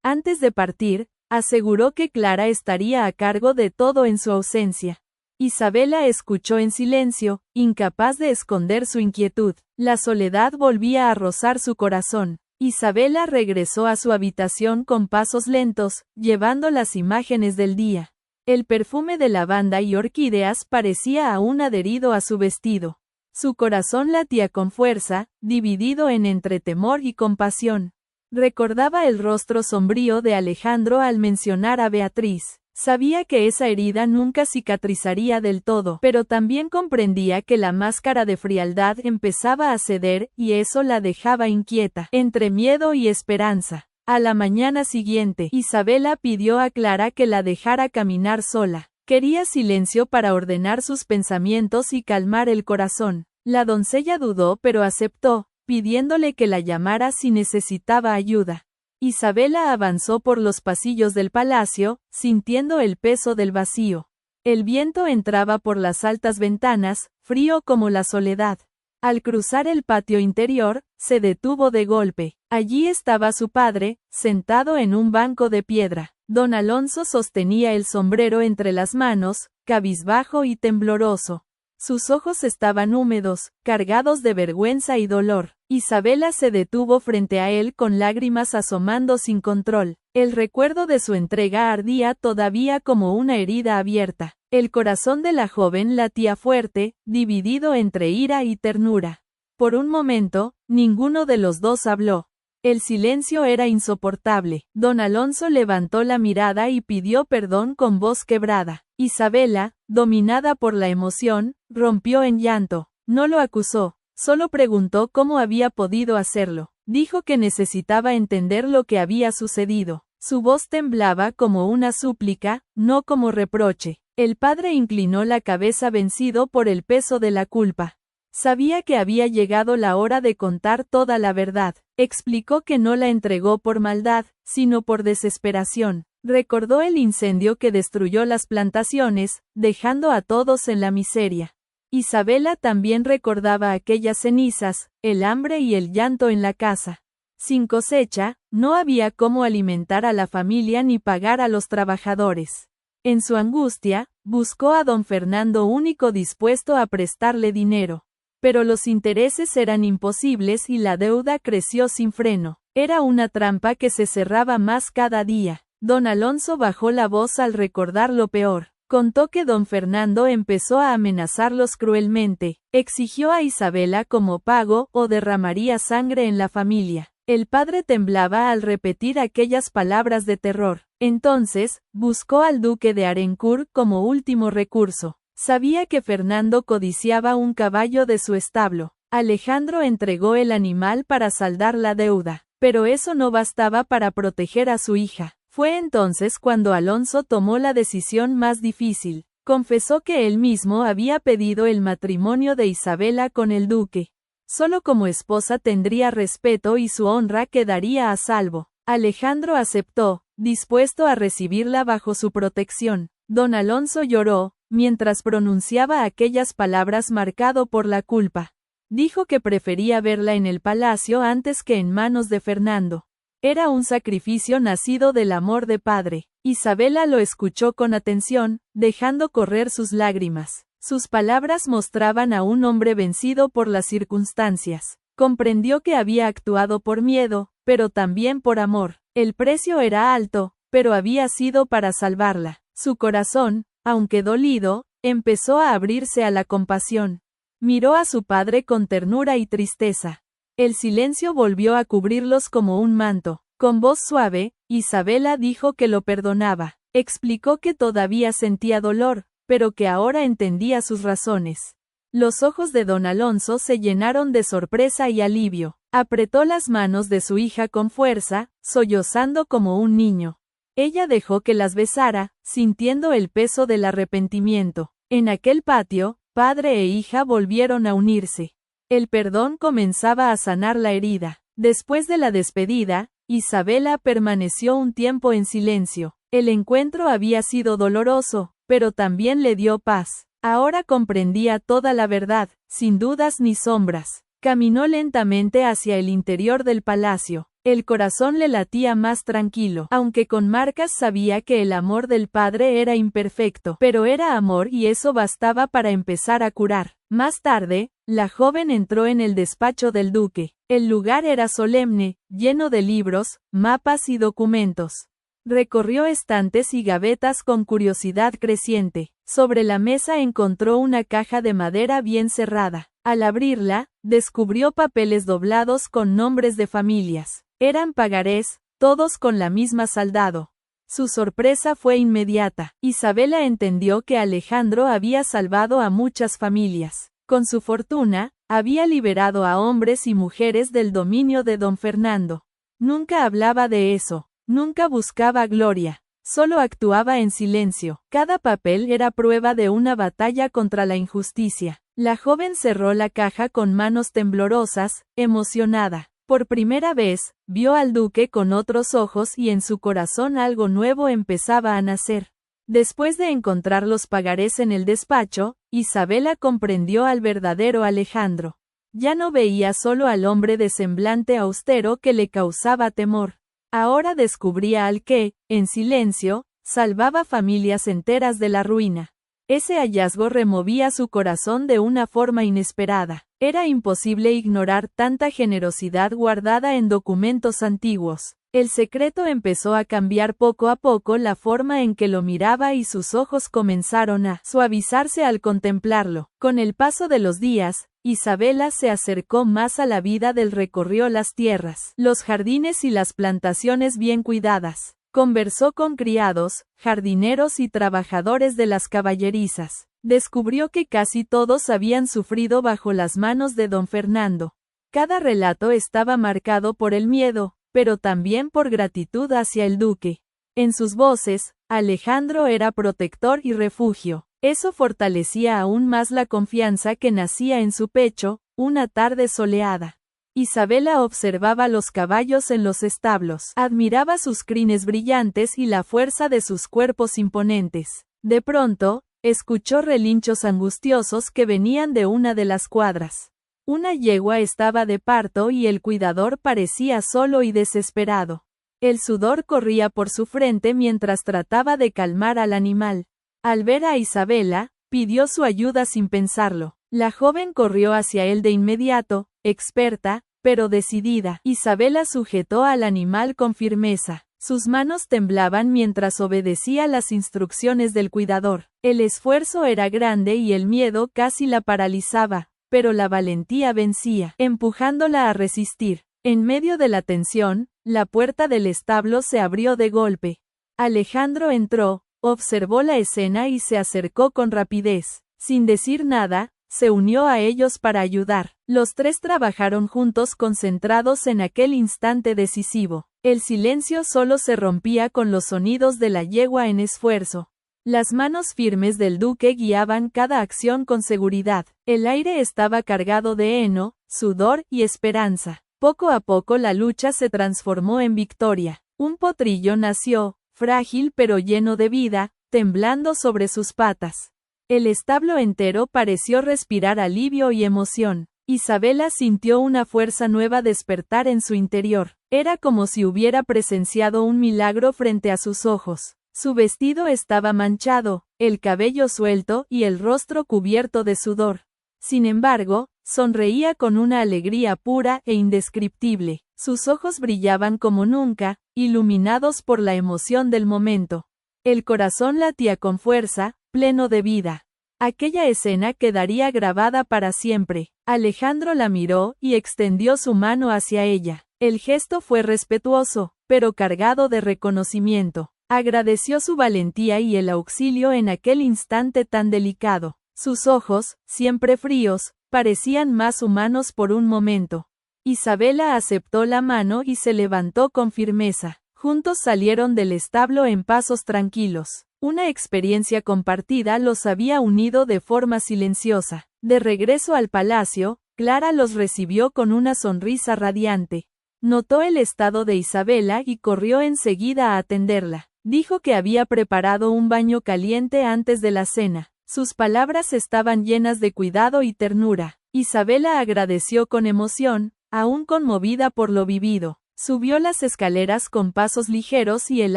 Antes de partir, aseguró que Clara estaría a cargo de todo en su ausencia. Isabela escuchó en silencio, incapaz de esconder su inquietud. La soledad volvía a rozar su corazón. Isabela regresó a su habitación con pasos lentos, llevando las imágenes del día. El perfume de lavanda y orquídeas parecía aún adherido a su vestido. Su corazón latía con fuerza, dividido entre temor y compasión. Recordaba el rostro sombrío de Alejandro al mencionar a Beatriz. Sabía que esa herida nunca cicatrizaría del todo, pero también comprendía que la máscara de frialdad empezaba a ceder, y eso la dejaba inquieta, entre miedo y esperanza. A la mañana siguiente, Isabela pidió a Clara que la dejara caminar sola. Quería silencio para ordenar sus pensamientos y calmar el corazón. La doncella dudó pero aceptó, pidiéndole que la llamara si necesitaba ayuda. Isabela avanzó por los pasillos del palacio, sintiendo el peso del vacío. El viento entraba por las altas ventanas, frío como la soledad. Al cruzar el patio interior, se detuvo de golpe. Allí estaba su padre, sentado en un banco de piedra. Don Alonso sostenía el sombrero entre las manos, cabizbajo y tembloroso. Sus ojos estaban húmedos, cargados de vergüenza y dolor. Isabela se detuvo frente a él con lágrimas asomando sin control. El recuerdo de su entrega ardía todavía como una herida abierta. El corazón de la joven latía fuerte, dividido entre ira y ternura. Por un momento, ninguno de los dos habló. El silencio era insoportable. Don Alonso levantó la mirada y pidió perdón con voz quebrada. Isabela, dominada por la emoción, rompió en llanto. No lo acusó, solo preguntó cómo había podido hacerlo. Dijo que necesitaba entender lo que había sucedido. Su voz temblaba como una súplica, no como reproche. El padre inclinó la cabeza vencido por el peso de la culpa. Sabía que había llegado la hora de contar toda la verdad. Explicó que no la entregó por maldad, sino por desesperación. Recordó el incendio que destruyó las plantaciones, dejando a todos en la miseria. Isabela también recordaba aquellas cenizas, el hambre y el llanto en la casa. Sin cosecha, no había cómo alimentar a la familia ni pagar a los trabajadores. En su angustia, buscó a don Fernando único dispuesto a prestarle dinero. Pero los intereses eran imposibles y la deuda creció sin freno. Era una trampa que se cerraba más cada día. Don Alonso bajó la voz al recordar lo peor. Contó que don Fernando empezó a amenazarlos cruelmente. Exigió a Isabela como pago o derramaría sangre en la familia. El padre temblaba al repetir aquellas palabras de terror. Entonces, buscó al duque de Arencourt como último recurso. Sabía que Fernando codiciaba un caballo de su establo. Alejandro entregó el animal para saldar la deuda, pero eso no bastaba para proteger a su hija. Fue entonces cuando Alonso tomó la decisión más difícil. Confesó que él mismo había pedido el matrimonio de Isabela con el duque. Solo como esposa tendría respeto y su honra quedaría a salvo. Alejandro aceptó, dispuesto a recibirla bajo su protección. Don Alonso lloró, mientras pronunciaba aquellas palabras marcado por la culpa. Dijo que prefería verla en el palacio antes que en manos de Fernando. Era un sacrificio nacido del amor de padre. Isabela lo escuchó con atención, dejando correr sus lágrimas. Sus palabras mostraban a un hombre vencido por las circunstancias. Comprendió que había actuado por miedo, pero también por amor. El precio era alto, pero había sido para salvarla. Su corazón, aunque dolido, empezó a abrirse a la compasión. Miró a su padre con ternura y tristeza. El silencio volvió a cubrirlos como un manto. Con voz suave, Isabela dijo que lo perdonaba. Explicó que todavía sentía dolor, pero que ahora entendía sus razones. Los ojos de don Alonso se llenaron de sorpresa y alivio. Apretó las manos de su hija con fuerza, sollozando como un niño. Ella dejó que las besara, sintiendo el peso del arrepentimiento. En aquel patio, padre e hija volvieron a unirse. El perdón comenzaba a sanar la herida. Después de la despedida, Isabela permaneció un tiempo en silencio. El encuentro había sido doloroso, pero también le dio paz. Ahora comprendía toda la verdad, sin dudas ni sombras. Caminó lentamente hacia el interior del palacio. El corazón le latía más tranquilo, aunque con marcas sabía que el amor del padre era imperfecto, pero era amor y eso bastaba para empezar a curar. Más tarde, la joven entró en el despacho del duque. El lugar era solemne, lleno de libros, mapas y documentos. Recorrió estantes y gavetas con curiosidad creciente. Sobre la mesa encontró una caja de madera bien cerrada. Al abrirla, descubrió papeles doblados con nombres de familias. Eran pagarés, todos con la misma saldado. Su sorpresa fue inmediata. Isabela entendió que Alejandro había salvado a muchas familias. Con su fortuna, había liberado a hombres y mujeres del dominio de don Fernando. Nunca hablaba de eso, nunca buscaba gloria, solo actuaba en silencio. Cada papel era prueba de una batalla contra la injusticia. La joven cerró la caja con manos temblorosas, emocionada. Por primera vez, vio al duque con otros ojos y en su corazón algo nuevo empezaba a nacer. Después de encontrar los pagarés en el despacho, Isabela comprendió al verdadero Alejandro. Ya no veía solo al hombre de semblante austero que le causaba temor. Ahora descubría al que, en silencio, salvaba familias enteras de la ruina. Ese hallazgo removía su corazón de una forma inesperada. Era imposible ignorar tanta generosidad guardada en documentos antiguos. El secreto empezó a cambiar poco a poco la forma en que lo miraba y sus ojos comenzaron a suavizarse al contemplarlo. Con el paso de los días, Isabela se acercó más a la vida recorrió las tierras, los jardines y las plantaciones bien cuidadas. Conversó con criados, jardineros y trabajadores de las caballerizas. Descubrió que casi todos habían sufrido bajo las manos de don Fernando. Cada relato estaba marcado por el miedo, pero también por gratitud hacia el duque. En sus voces, Alejandro era protector y refugio. Eso fortalecía aún más la confianza que nacía en su pecho. Una tarde soleada, Isabela observaba los caballos en los establos, admiraba sus crines brillantes y la fuerza de sus cuerpos imponentes. De pronto, escuchó relinchos angustiosos que venían de una de las cuadras. Una yegua estaba de parto y el cuidador parecía solo y desesperado. El sudor corría por su frente mientras trataba de calmar al animal. Al ver a Isabela, pidió su ayuda sin pensarlo. La joven corrió hacia él de inmediato, experta, pero decidida. Isabela sujetó al animal con firmeza. Sus manos temblaban mientras obedecía las instrucciones del cuidador. El esfuerzo era grande y el miedo casi la paralizaba, pero la valentía vencía, empujándola a resistir. En medio de la tensión, la puerta del establo se abrió de golpe. Alejandro entró, observó la escena y se acercó con rapidez. Sin decir nada, se unió a ellos para ayudar. Los tres trabajaron juntos concentrados en aquel instante decisivo. El silencio solo se rompía con los sonidos de la yegua en esfuerzo. Las manos firmes del duque guiaban cada acción con seguridad. El aire estaba cargado de heno, sudor y esperanza. Poco a poco la lucha se transformó en victoria. Un potrillo nació, frágil pero lleno de vida, temblando sobre sus patas. El establo entero pareció respirar alivio y emoción. Isabela sintió una fuerza nueva despertar en su interior. Era como si hubiera presenciado un milagro frente a sus ojos. Su vestido estaba manchado, el cabello suelto y el rostro cubierto de sudor. Sin embargo, sonreía con una alegría pura e indescriptible. Sus ojos brillaban como nunca, iluminados por la emoción del momento. El corazón latía con fuerza, pleno de vida. Aquella escena quedaría grabada para siempre. Alejandro la miró y extendió su mano hacia ella. El gesto fue respetuoso, pero cargado de reconocimiento. Agradeció su valentía y el auxilio en aquel instante tan delicado. Sus ojos, siempre fríos, parecían más humanos por un momento. Isabela aceptó la mano y se levantó con firmeza. Juntos salieron del establo en pasos tranquilos. Una experiencia compartida los había unido de forma silenciosa. De regreso al palacio, Clara los recibió con una sonrisa radiante. Notó el estado de Isabela y corrió enseguida a atenderla. Dijo que había preparado un baño caliente antes de la cena. Sus palabras estaban llenas de cuidado y ternura. Isabela agradeció con emoción, aún conmovida por lo vivido. Subió las escaleras con pasos ligeros y el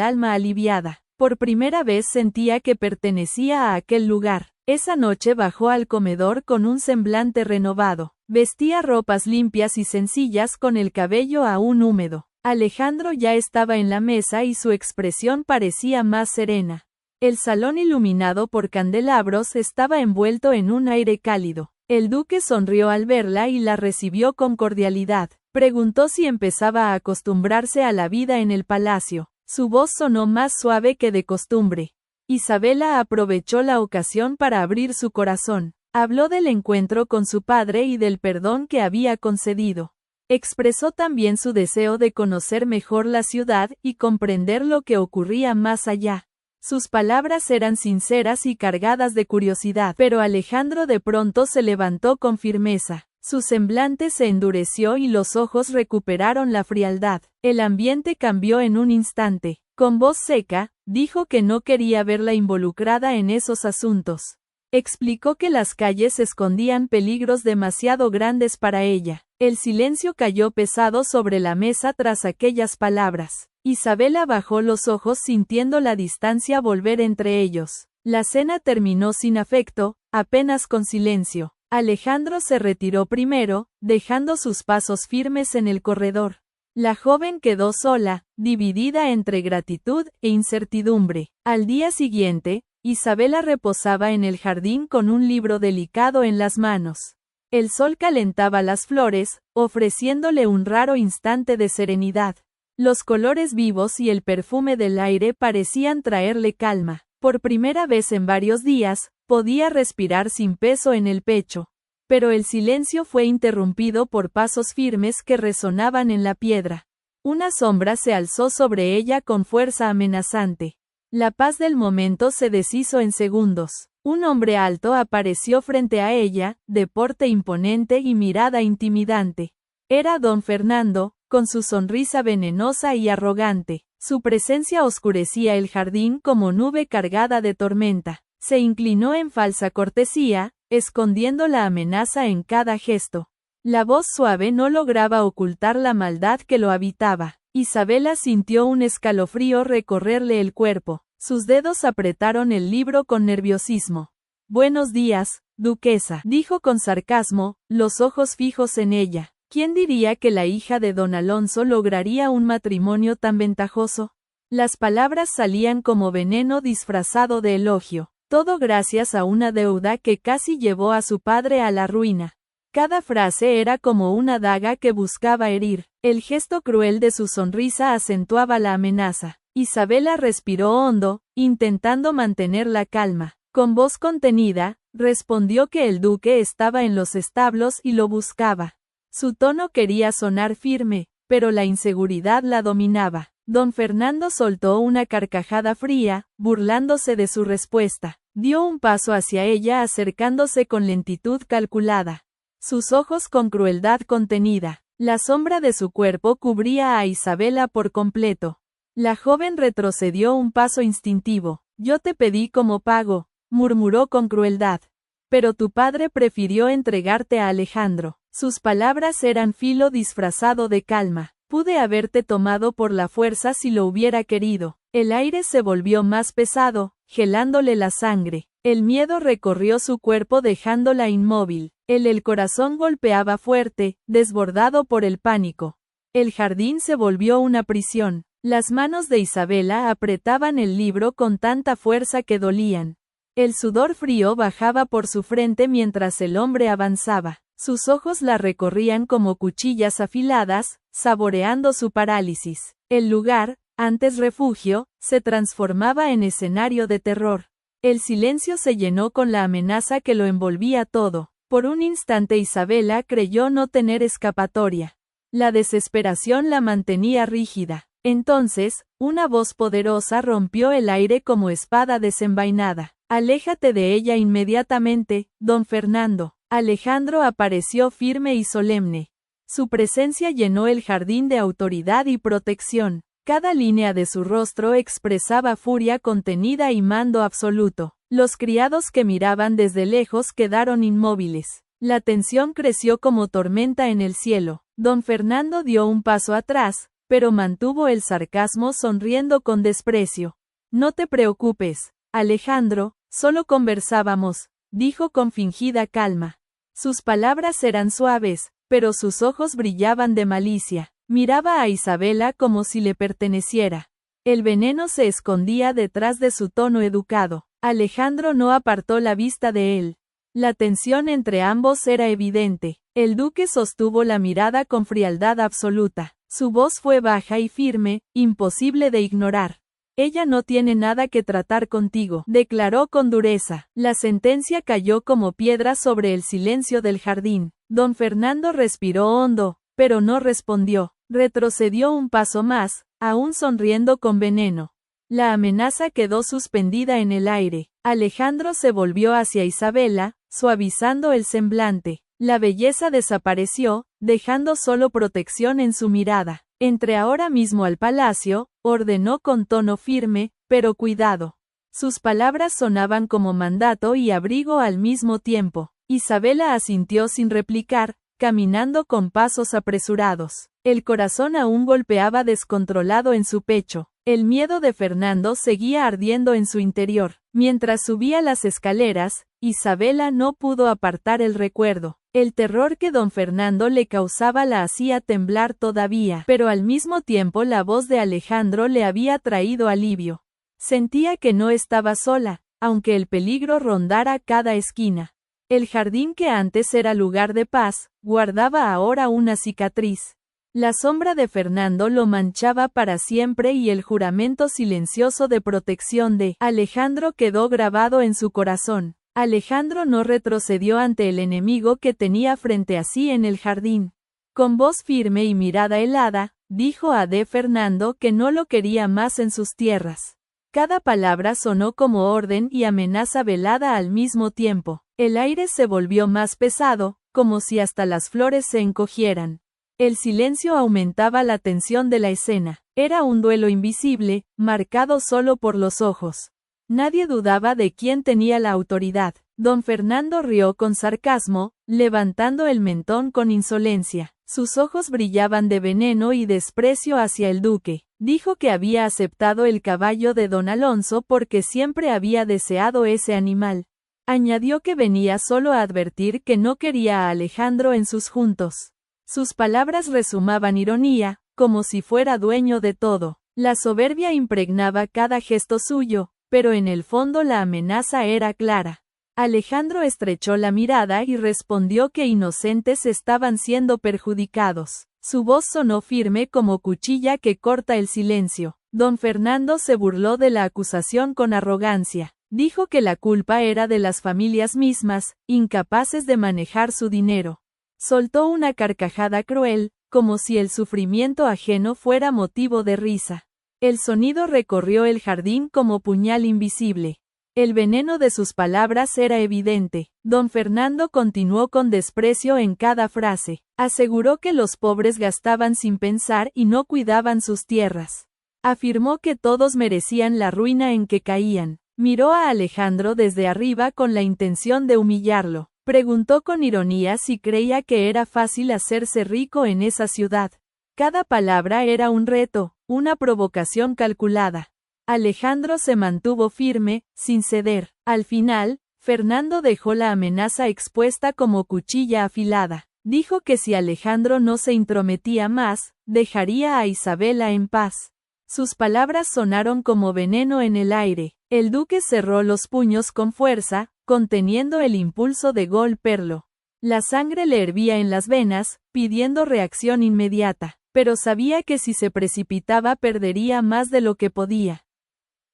alma aliviada. Por primera vez sentía que pertenecía a aquel lugar. Esa noche bajó al comedor con un semblante renovado. Vestía ropas limpias y sencillas con el cabello aún húmedo. Alejandro ya estaba en la mesa y su expresión parecía más serena. El salón iluminado por candelabros estaba envuelto en un aire cálido. El duque sonrió al verla y la recibió con cordialidad. Preguntó si empezaba a acostumbrarse a la vida en el palacio. Su voz sonó más suave que de costumbre. Isabela aprovechó la ocasión para abrir su corazón. Habló del encuentro con su padre y del perdón que había concedido. Expresó también su deseo de conocer mejor la ciudad y comprender lo que ocurría más allá. Sus palabras eran sinceras y cargadas de curiosidad, pero Alejandro de pronto se levantó con firmeza. Su semblante se endureció y los ojos recuperaron la frialdad. El ambiente cambió en un instante. Con voz seca, dijo que no quería verla involucrada en esos asuntos. Explicó que las calles escondían peligros demasiado grandes para ella. El silencio cayó pesado sobre la mesa tras aquellas palabras. Isabela bajó los ojos sintiendo la distancia volver entre ellos. La cena terminó sin afecto, apenas con silencio. Alejandro se retiró primero, dejando sus pasos firmes en el corredor. La joven quedó sola, dividida entre gratitud e incertidumbre. Al día siguiente, Isabela reposaba en el jardín con un libro delicado en las manos. El sol calentaba las flores, ofreciéndole un raro instante de serenidad. Los colores vivos y el perfume del aire parecían traerle calma. Por primera vez en varios días, podía respirar sin peso en el pecho. Pero el silencio fue interrumpido por pasos firmes que resonaban en la piedra. Una sombra se alzó sobre ella con fuerza amenazante. La paz del momento se deshizo en segundos. Un hombre alto apareció frente a ella, de porte imponente y mirada intimidante. Era don Fernando, con su sonrisa venenosa y arrogante. Su presencia oscurecía el jardín como nube cargada de tormenta. Se inclinó en falsa cortesía, escondiendo la amenaza en cada gesto. La voz suave no lograba ocultar la maldad que lo habitaba. Isabela sintió un escalofrío recorrerle el cuerpo. Sus dedos apretaron el libro con nerviosismo. «Buenos días, duquesa», dijo con sarcasmo, los ojos fijos en ella. ¿Quién diría que la hija de don Alonso lograría un matrimonio tan ventajoso? Las palabras salían como veneno disfrazado de elogio. Todo gracias a una deuda que casi llevó a su padre a la ruina. Cada frase era como una daga que buscaba herir. El gesto cruel de su sonrisa acentuaba la amenaza. Isabela respiró hondo, intentando mantener la calma. Con voz contenida, respondió que el duque estaba en los establos y lo buscaba. Su tono quería sonar firme, pero la inseguridad la dominaba. Don Fernando soltó una carcajada fría, burlándose de su respuesta. Dio un paso hacia ella acercándose con lentitud calculada. Sus ojos con crueldad contenida. La sombra de su cuerpo cubría a Isabela por completo. La joven retrocedió un paso instintivo. «Yo te pedí como pago», murmuró con crueldad. «Pero tu padre prefirió entregarte a Alejandro». Sus palabras eran filo disfrazado de calma. «Pude haberte tomado por la fuerza si lo hubiera querido». El aire se volvió más pesado, gelándole la sangre. El miedo recorrió su cuerpo dejándola inmóvil. El corazón golpeaba fuerte, desbordado por el pánico. El jardín se volvió una prisión. Las manos de Isabela apretaban el libro con tanta fuerza que dolían. El sudor frío bajaba por su frente mientras el hombre avanzaba. Sus ojos la recorrían como cuchillas afiladas, saboreando su parálisis. El lugar, antes refugio, se transformaba en escenario de terror. El silencio se llenó con la amenaza que lo envolvía todo. Por un instante Isabela creyó no tener escapatoria. La desesperación la mantenía rígida. Entonces, una voz poderosa rompió el aire como espada desenvainada. «Aléjate de ella inmediatamente, don Fernando». Alejandro apareció firme y solemne. Su presencia llenó el jardín de autoridad y protección. Cada línea de su rostro expresaba furia contenida y mando absoluto. Los criados que miraban desde lejos quedaron inmóviles. La tensión creció como tormenta en el cielo. Don Fernando dio un paso atrás, pero mantuvo el sarcasmo sonriendo con desprecio. No te preocupes, Alejandro, solo conversábamos, dijo con fingida calma. Sus palabras eran suaves, pero sus ojos brillaban de malicia. Miraba a Isabela como si le perteneciera. El veneno se escondía detrás de su tono educado. Alejandro no apartó la vista de él. La tensión entre ambos era evidente. El duque sostuvo la mirada con frialdad absoluta. Su voz fue baja y firme, imposible de ignorar. Ella no tiene nada que tratar contigo, declaró con dureza. La sentencia cayó como piedra sobre el silencio del jardín. Don Fernando respiró hondo, pero no respondió. Retrocedió un paso más, aún sonriendo con veneno. La amenaza quedó suspendida en el aire. Alejandro se volvió hacia Isabela, suavizando el semblante. La belleza desapareció, dejando solo protección en su mirada. Entre ahora mismo al palacio, ordenó con tono firme, pero cuidado. Sus palabras sonaban como mandato y abrigo al mismo tiempo. Isabela asintió sin replicar, caminando con pasos apresurados. El corazón aún golpeaba descontrolado en su pecho. El miedo de Fernando seguía ardiendo en su interior. Mientras subía las escaleras, Isabela no pudo apartar el recuerdo. El terror que don Fernando le causaba la hacía temblar todavía, pero al mismo tiempo la voz de Alejandro le había traído alivio. Sentía que no estaba sola, aunque el peligro rondara cada esquina. El jardín que antes era lugar de paz, guardaba ahora una cicatriz. La sombra de Fernando lo manchaba para siempre y el juramento silencioso de protección de Alejandro quedó grabado en su corazón. Alejandro no retrocedió ante el enemigo que tenía frente a sí en el jardín. Con voz firme y mirada helada, dijo a D. Fernando que no lo quería más en sus tierras. Cada palabra sonó como orden y amenaza velada al mismo tiempo. El aire se volvió más pesado, como si hasta las flores se encogieran. El silencio aumentaba la tensión de la escena. Era un duelo invisible, marcado solo por los ojos. Nadie dudaba de quién tenía la autoridad. Don Fernando rió con sarcasmo, levantando el mentón con insolencia. Sus ojos brillaban de veneno y desprecio hacia el duque. Dijo que había aceptado el caballo de don Alonso porque siempre había deseado ese animal. Añadió que venía solo a advertir que no quería a Alejandro en sus juntos. Sus palabras rezumaban ironía, como si fuera dueño de todo. La soberbia impregnaba cada gesto suyo, pero en el fondo la amenaza era clara. Alejandro estrechó la mirada y respondió que inocentes estaban siendo perjudicados. Su voz sonó firme como cuchilla que corta el silencio. Don Fernando se burló de la acusación con arrogancia. Dijo que la culpa era de las familias mismas, incapaces de manejar su dinero. Soltó una carcajada cruel, como si el sufrimiento ajeno fuera motivo de risa. El sonido recorrió el jardín como puñal invisible. El veneno de sus palabras era evidente. Don Fernando continuó con desprecio en cada frase. Aseguró que los pobres gastaban sin pensar y no cuidaban sus tierras. Afirmó que todos merecían la ruina en que caían. Miró a Alejandro desde arriba con la intención de humillarlo. Preguntó con ironía si creía que era fácil hacerse rico en esa ciudad. Cada palabra era un reto, una provocación calculada. Alejandro se mantuvo firme, sin ceder. Al final, Fernando dejó la amenaza expuesta como cuchilla afilada. Dijo que si Alejandro no se intrometía más, dejaría a Isabela en paz. Sus palabras sonaron como veneno en el aire. El duque cerró los puños con fuerza, conteniendo el impulso de golpearlo. La sangre le hervía en las venas, pidiendo reacción inmediata, pero sabía que si se precipitaba perdería más de lo que podía.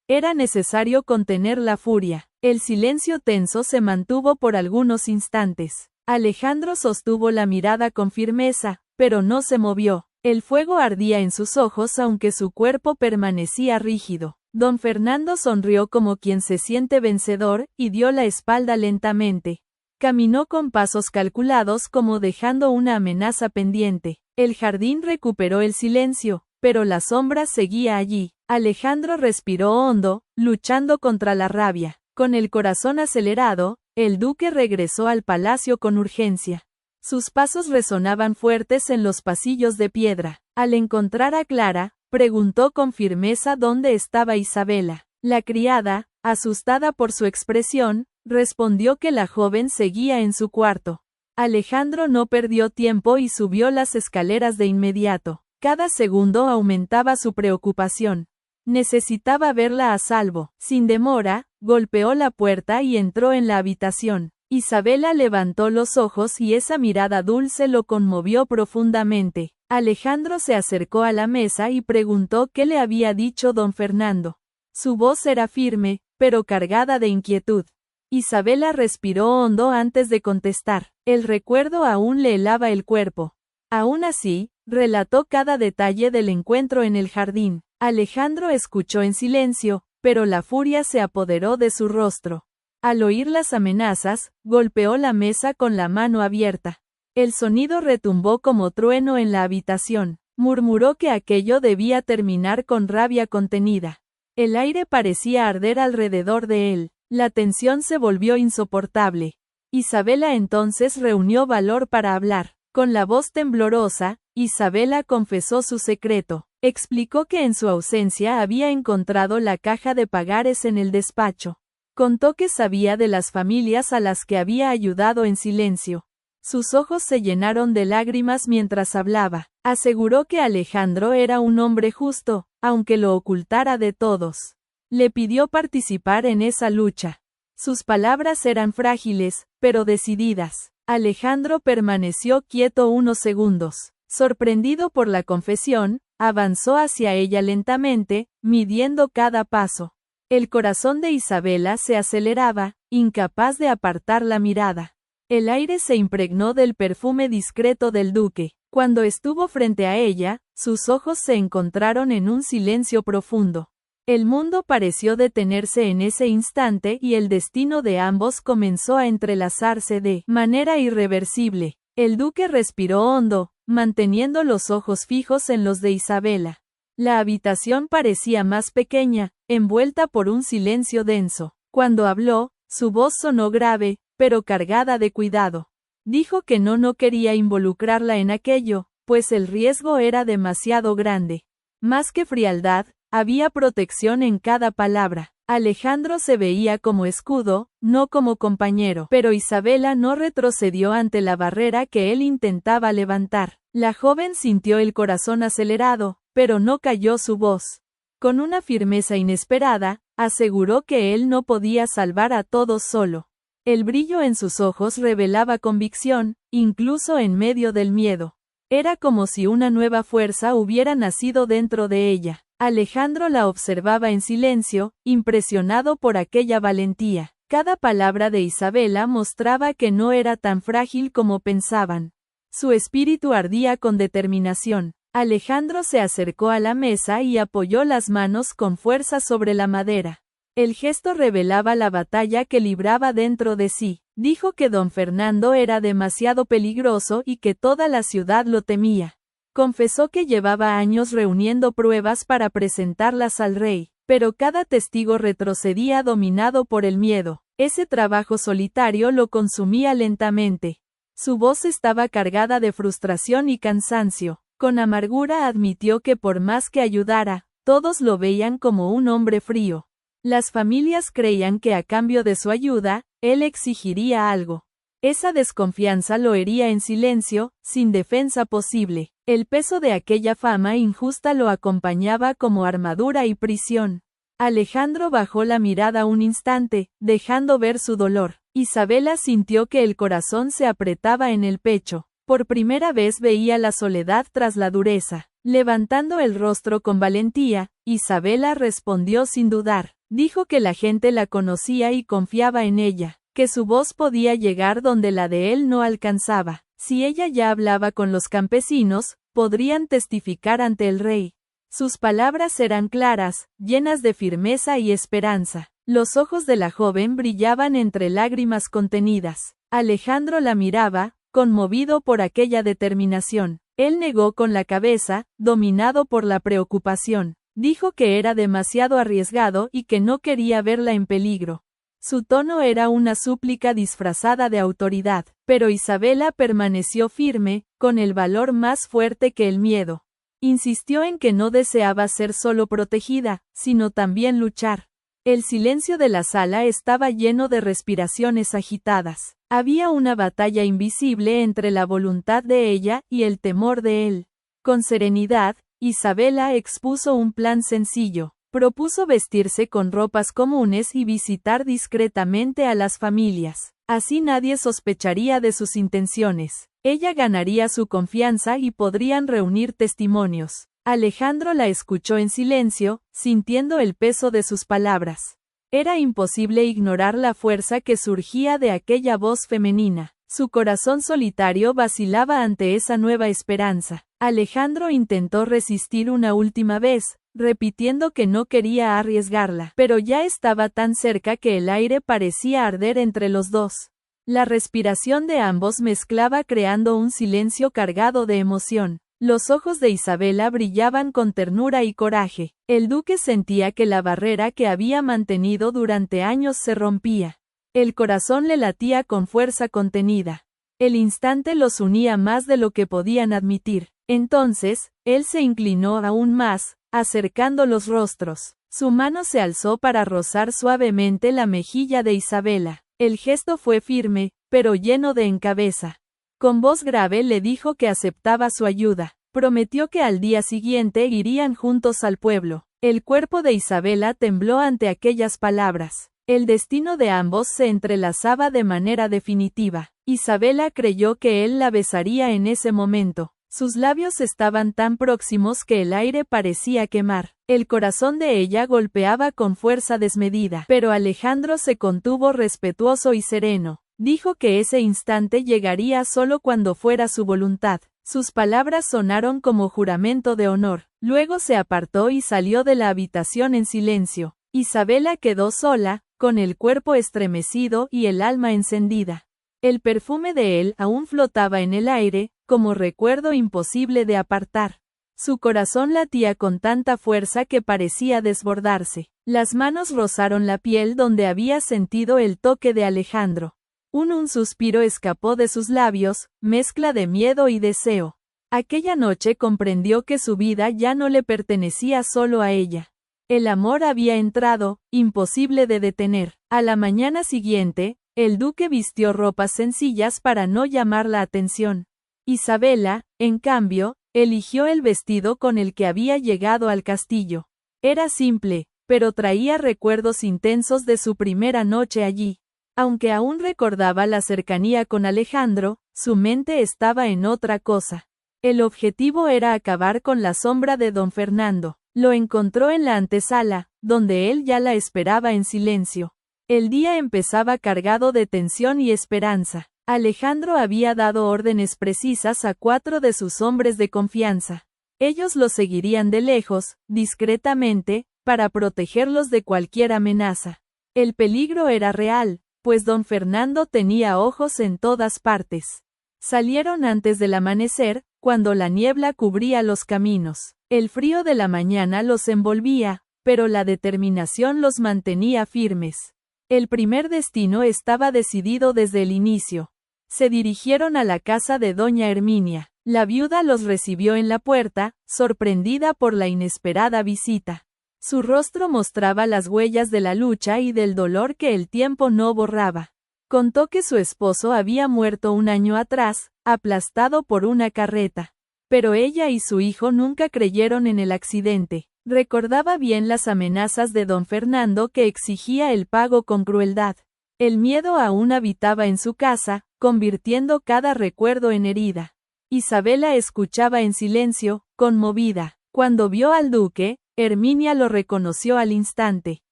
Era necesario contener la furia. El silencio tenso se mantuvo por algunos instantes. Alejandro sostuvo la mirada con firmeza, pero no se movió. El fuego ardía en sus ojos aunque su cuerpo permanecía rígido. Don Fernando sonrió como quien se siente vencedor, y dio la espalda lentamente. Caminó con pasos calculados como dejando una amenaza pendiente. El jardín recuperó el silencio, pero la sombra seguía allí. Alejandro respiró hondo, luchando contra la rabia. Con el corazón acelerado, el duque regresó al palacio con urgencia. Sus pasos resonaban fuertes en los pasillos de piedra. Al encontrar a Clara, preguntó con firmeza dónde estaba Isabela. La criada, asustada por su expresión, respondió que la joven seguía en su cuarto. Alejandro no perdió tiempo y subió las escaleras de inmediato. Cada segundo aumentaba su preocupación. Necesitaba verla a salvo. Sin demora, golpeó la puerta y entró en la habitación. Isabela levantó los ojos y esa mirada dulce lo conmovió profundamente. Alejandro se acercó a la mesa y preguntó qué le había dicho don Fernando. Su voz era firme, pero cargada de inquietud. Isabela respiró hondo antes de contestar. El recuerdo aún le helaba el cuerpo. Aún así, relató cada detalle del encuentro en el jardín. Alejandro escuchó en silencio, pero la furia se apoderó de su rostro. Al oír las amenazas, golpeó la mesa con la mano abierta. El sonido retumbó como trueno en la habitación. Murmuró que aquello debía terminar con rabia contenida. El aire parecía arder alrededor de él. La tensión se volvió insoportable. Isabela entonces reunió valor para hablar. Con la voz temblorosa, Isabela confesó su secreto. Explicó que en su ausencia había encontrado la caja de pagares en el despacho. Contó que sabía de las familias a las que había ayudado en silencio. Sus ojos se llenaron de lágrimas mientras hablaba. Aseguró que Alejandro era un hombre justo, aunque lo ocultara de todos. Le pidió participar en esa lucha. Sus palabras eran frágiles, pero decididas. Alejandro permaneció quieto unos segundos. Sorprendido por la confesión, avanzó hacia ella lentamente, midiendo cada paso. El corazón de Isabela se aceleraba, incapaz de apartar la mirada. El aire se impregnó del perfume discreto del duque. Cuando estuvo frente a ella, sus ojos se encontraron en un silencio profundo. El mundo pareció detenerse en ese instante y el destino de ambos comenzó a entrelazarse de manera irreversible. El duque respiró hondo, manteniendo los ojos fijos en los de Isabela. La habitación parecía más pequeña, envuelta por un silencio denso. Cuando habló, su voz sonó grave, pero cargada de cuidado. Dijo que no quería involucrarla en aquello, pues el riesgo era demasiado grande. Más que frialdad, había protección en cada palabra. Alejandro se veía como escudo, no como compañero. Pero Isabela no retrocedió ante la barrera que él intentaba levantar. La joven sintió el corazón acelerado, pero no cayó su voz. Con una firmeza inesperada, aseguró que él no podía salvar a todos solo. El brillo en sus ojos revelaba convicción, incluso en medio del miedo. Era como si una nueva fuerza hubiera nacido dentro de ella. Alejandro la observaba en silencio, impresionado por aquella valentía. Cada palabra de Isabela mostraba que no era tan frágil como pensaban. Su espíritu ardía con determinación. Alejandro se acercó a la mesa y apoyó las manos con fuerza sobre la madera. El gesto revelaba la batalla que libraba dentro de sí. Dijo que don Fernando era demasiado peligroso y que toda la ciudad lo temía. Confesó que llevaba años reuniendo pruebas para presentarlas al rey, pero cada testigo retrocedía dominado por el miedo. Ese trabajo solitario lo consumía lentamente. Su voz estaba cargada de frustración y cansancio. Con amargura admitió que por más que ayudara, todos lo veían como un hombre frío. Las familias creían que a cambio de su ayuda, él exigiría algo. Esa desconfianza lo hería en silencio, sin defensa posible. El peso de aquella fama injusta lo acompañaba como armadura y prisión. Alejandro bajó la mirada un instante, dejando ver su dolor. Isabela sintió que el corazón se apretaba en el pecho. Por primera vez veía la soledad tras la dureza. Levantando el rostro con valentía, Isabela respondió sin dudar. Dijo que la gente la conocía y confiaba en ella, que su voz podía llegar donde la de él no alcanzaba. Si ella ya hablaba con los campesinos, podrían testificar ante el rey. Sus palabras eran claras, llenas de firmeza y esperanza. Los ojos de la joven brillaban entre lágrimas contenidas. Alejandro la miraba, conmovido por aquella determinación. Él negó con la cabeza, dominado por la preocupación. Dijo que era demasiado arriesgado y que no quería verla en peligro. Su tono era una súplica disfrazada de autoridad, pero Isabela permaneció firme, con el valor más fuerte que el miedo. Insistió en que no deseaba ser solo protegida, sino también luchar. El silencio de la sala estaba lleno de respiraciones agitadas. Había una batalla invisible entre la voluntad de ella y el temor de él. Con serenidad, Isabela expuso un plan sencillo. Propuso vestirse con ropas comunes y visitar discretamente a las familias. Así nadie sospecharía de sus intenciones. Ella ganaría su confianza y podrían reunir testimonios. Alejandro la escuchó en silencio, sintiendo el peso de sus palabras. Era imposible ignorar la fuerza que surgía de aquella voz femenina. Su corazón solitario vacilaba ante esa nueva esperanza. Alejandro intentó resistir una última vez, repitiendo que no quería arriesgarla, pero ya estaba tan cerca que el aire parecía arder entre los dos. La respiración de ambos mezclaba creando un silencio cargado de emoción. Los ojos de Isabela brillaban con ternura y coraje. El duque sentía que la barrera que había mantenido durante años se rompía. El corazón le latía con fuerza contenida. El instante los unía más de lo que podían admitir. Entonces, él se inclinó aún más, acercando los rostros. Su mano se alzó para rozar suavemente la mejilla de Isabela. El gesto fue firme, pero lleno de encabeza. Con voz grave le dijo que aceptaba su ayuda. Prometió que al día siguiente irían juntos al pueblo. El cuerpo de Isabela tembló ante aquellas palabras. El destino de ambos se entrelazaba de manera definitiva. Isabela creyó que él la besaría en ese momento. Sus labios estaban tan próximos que el aire parecía quemar. El corazón de ella golpeaba con fuerza desmedida. Pero Alejandro se contuvo respetuoso y sereno. Dijo que ese instante llegaría solo cuando fuera su voluntad. Sus palabras sonaron como juramento de honor. Luego se apartó y salió de la habitación en silencio. Isabela quedó sola, con el cuerpo estremecido y el alma encendida. El perfume de él aún flotaba en el aire, como recuerdo imposible de apartar. Su corazón latía con tanta fuerza que parecía desbordarse. Las manos rozaron la piel donde había sentido el toque de Alejandro. Un suspiro escapó de sus labios, mezcla de miedo y deseo. Aquella noche comprendió que su vida ya no le pertenecía solo a ella. El amor había entrado, imposible de detener. A la mañana siguiente, el duque vistió ropas sencillas para no llamar la atención. Isabela, en cambio, eligió el vestido con el que había llegado al castillo. Era simple, pero traía recuerdos intensos de su primera noche allí. Aunque aún recordaba la cercanía con Alejandro, su mente estaba en otra cosa. El objetivo era acabar con la sombra de don Fernando. Lo encontró en la antesala, donde él ya la esperaba en silencio. El día empezaba cargado de tensión y esperanza. Alejandro había dado órdenes precisas a 4 de sus hombres de confianza. Ellos lo seguirían de lejos, discretamente, para protegerlos de cualquier amenaza. El peligro era real, pues don Fernando tenía ojos en todas partes. Salieron antes del amanecer, cuando la niebla cubría los caminos. El frío de la mañana los envolvía, pero la determinación los mantenía firmes. El primer destino estaba decidido desde el inicio. Se dirigieron a la casa de doña Herminia. La viuda los recibió en la puerta, sorprendida por la inesperada visita. Su rostro mostraba las huellas de la lucha y del dolor que el tiempo no borraba. Contó que su esposo había muerto un año atrás, aplastado por una carreta. Pero ella y su hijo nunca creyeron en el accidente. Recordaba bien las amenazas de don Fernando que exigía el pago con crueldad. El miedo aún habitaba en su casa, convirtiendo cada recuerdo en herida. Isabela escuchaba en silencio, conmovida. Cuando vio al duque, Herminia lo reconoció al instante.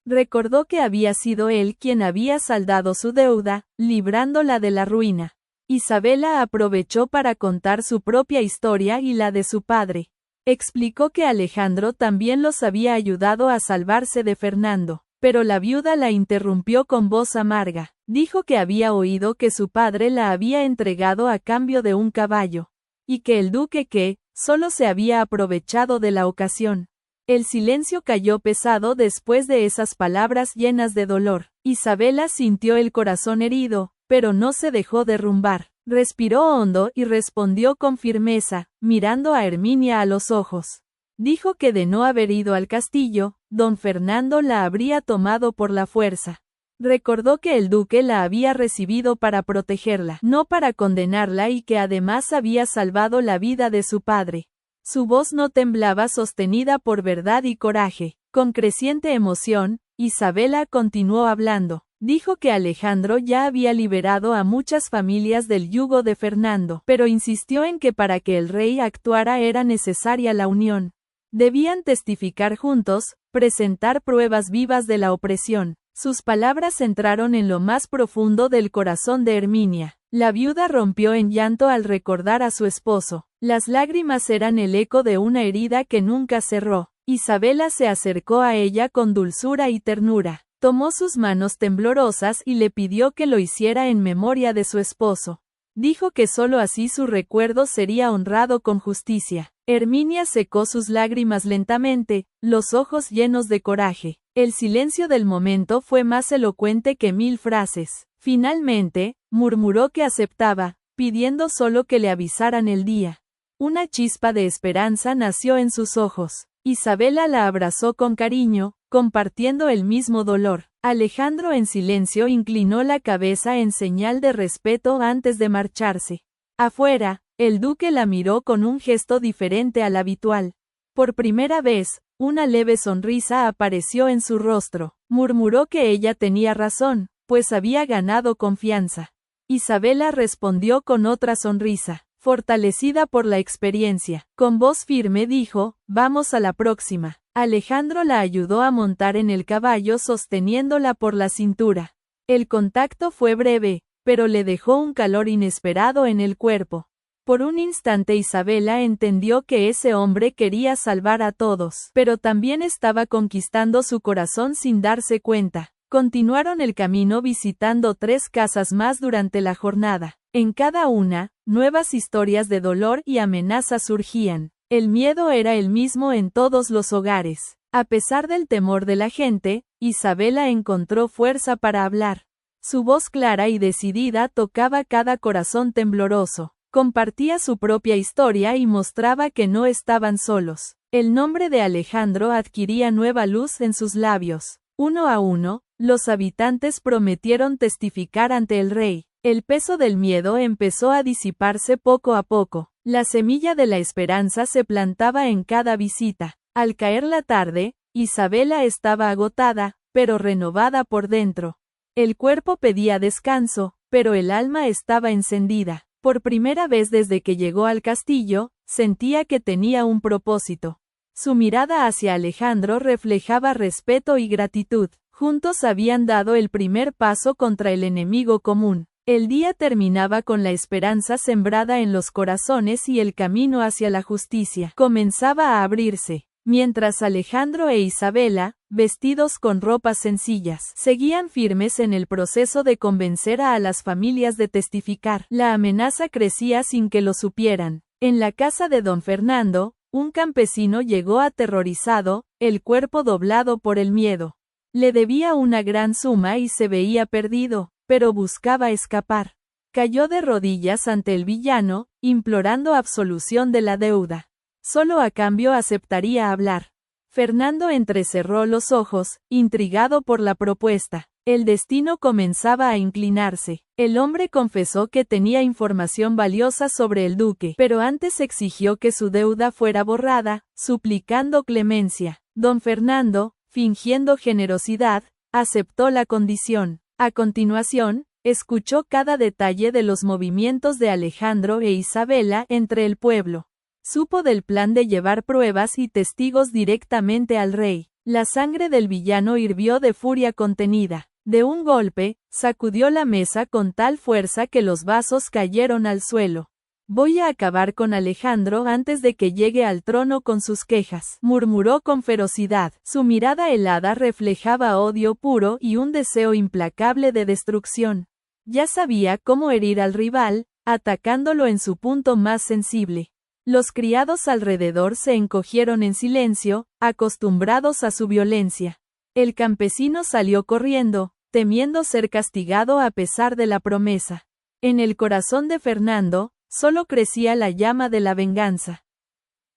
Recordó que había sido él quien había saldado su deuda, librándola de la ruina. Isabela aprovechó para contar su propia historia y la de su padre. Explicó que Alejandro también los había ayudado a salvarse de Fernando, pero la viuda la interrumpió con voz amarga. Dijo que había oído que su padre la había entregado a cambio de un caballo, y que el duque solo se había aprovechado de la ocasión. El silencio cayó pesado después de esas palabras llenas de dolor. Isabela sintió el corazón herido, pero no se dejó derrumbar. Respiró hondo y respondió con firmeza, mirando a Herminia a los ojos. Dijo que de no haber ido al castillo, don Fernando la habría tomado por la fuerza. Recordó que el duque la había recibido para protegerla, no para condenarla, y que además había salvado la vida de su padre. Su voz no temblaba, sostenida por verdad y coraje. Con creciente emoción, Isabela continuó hablando. Dijo que Alejandro ya había liberado a muchas familias del yugo de Fernando, pero insistió en que para que el rey actuara era necesaria la unión. Debían testificar juntos, presentar pruebas vivas de la opresión. Sus palabras entraron en lo más profundo del corazón de Herminia. La viuda rompió en llanto al recordar a su esposo. Las lágrimas eran el eco de una herida que nunca cerró. Isabela se acercó a ella con dulzura y ternura. Tomó sus manos temblorosas y le pidió que lo hiciera en memoria de su esposo. Dijo que sólo así su recuerdo sería honrado con justicia. Herminia secó sus lágrimas lentamente, los ojos llenos de coraje. El silencio del momento fue más elocuente que 1000 frases. Finalmente, murmuró que aceptaba, pidiendo solo que le avisaran el día. Una chispa de esperanza nació en sus ojos. Isabela la abrazó con cariño, compartiendo el mismo dolor. Alejandro en silencio inclinó la cabeza en señal de respeto antes de marcharse. Afuera, el duque la miró con un gesto diferente al habitual. Por primera vez, una leve sonrisa apareció en su rostro. Murmuró que ella tenía razón, pues había ganado confianza. Isabela respondió con otra sonrisa, fortalecida por la experiencia. Con voz firme dijo, vamos a la próxima. Alejandro la ayudó a montar en el caballo sosteniéndola por la cintura. El contacto fue breve, pero le dejó un calor inesperado en el cuerpo. Por un instante Isabela entendió que ese hombre quería salvar a todos, pero también estaba conquistando su corazón sin darse cuenta. Continuaron el camino visitando 3 casas más durante la jornada. En cada una, nuevas historias de dolor y amenaza surgían. El miedo era el mismo en todos los hogares. A pesar del temor de la gente, Isabela encontró fuerza para hablar. Su voz clara y decidida tocaba cada corazón tembloroso. Compartía su propia historia y mostraba que no estaban solos. El nombre de Alejandro adquiría nueva luz en sus labios. Uno a uno, los habitantes prometieron testificar ante el rey. El peso del miedo empezó a disiparse poco a poco. La semilla de la esperanza se plantaba en cada visita. Al caer la tarde, Isabela estaba agotada, pero renovada por dentro. El cuerpo pedía descanso, pero el alma estaba encendida. Por primera vez desde que llegó al castillo, sentía que tenía un propósito. Su mirada hacia Alejandro reflejaba respeto y gratitud. Juntos habían dado el primer paso contra el enemigo común. El día terminaba con la esperanza sembrada en los corazones y el camino hacia la justicia comenzaba a abrirse. Mientras Alejandro e Isabela, vestidos con ropas sencillas, seguían firmes en el proceso de convencer a las familias de testificar. La amenaza crecía sin que lo supieran. En la casa de don Fernando, un campesino llegó aterrorizado, el cuerpo doblado por el miedo. Le debía una gran suma y se veía perdido, pero buscaba escapar. Cayó de rodillas ante el villano, implorando absolución de la deuda. Solo a cambio aceptaría hablar. Fernando entrecerró los ojos, intrigado por la propuesta. El destino comenzaba a inclinarse. El hombre confesó que tenía información valiosa sobre el duque, pero antes exigió que su deuda fuera borrada, suplicando clemencia. Don Fernando, fingiendo generosidad, aceptó la condición. A continuación, escuchó cada detalle de los movimientos de Alejandro e Isabela entre el pueblo. Supo del plan de llevar pruebas y testigos directamente al rey. La sangre del villano hirvió de furia contenida. De un golpe, sacudió la mesa con tal fuerza que los vasos cayeron al suelo. Voy a acabar con Alejandro antes de que llegue al trono con sus quejas, murmuró con ferocidad. Su mirada helada reflejaba odio puro y un deseo implacable de destrucción. Ya sabía cómo herir al rival, atacándolo en su punto más sensible. Los criados alrededor se encogieron en silencio, acostumbrados a su violencia. El campesino salió corriendo, temiendo ser castigado a pesar de la promesa. En el corazón de Fernando, solo crecía la llama de la venganza.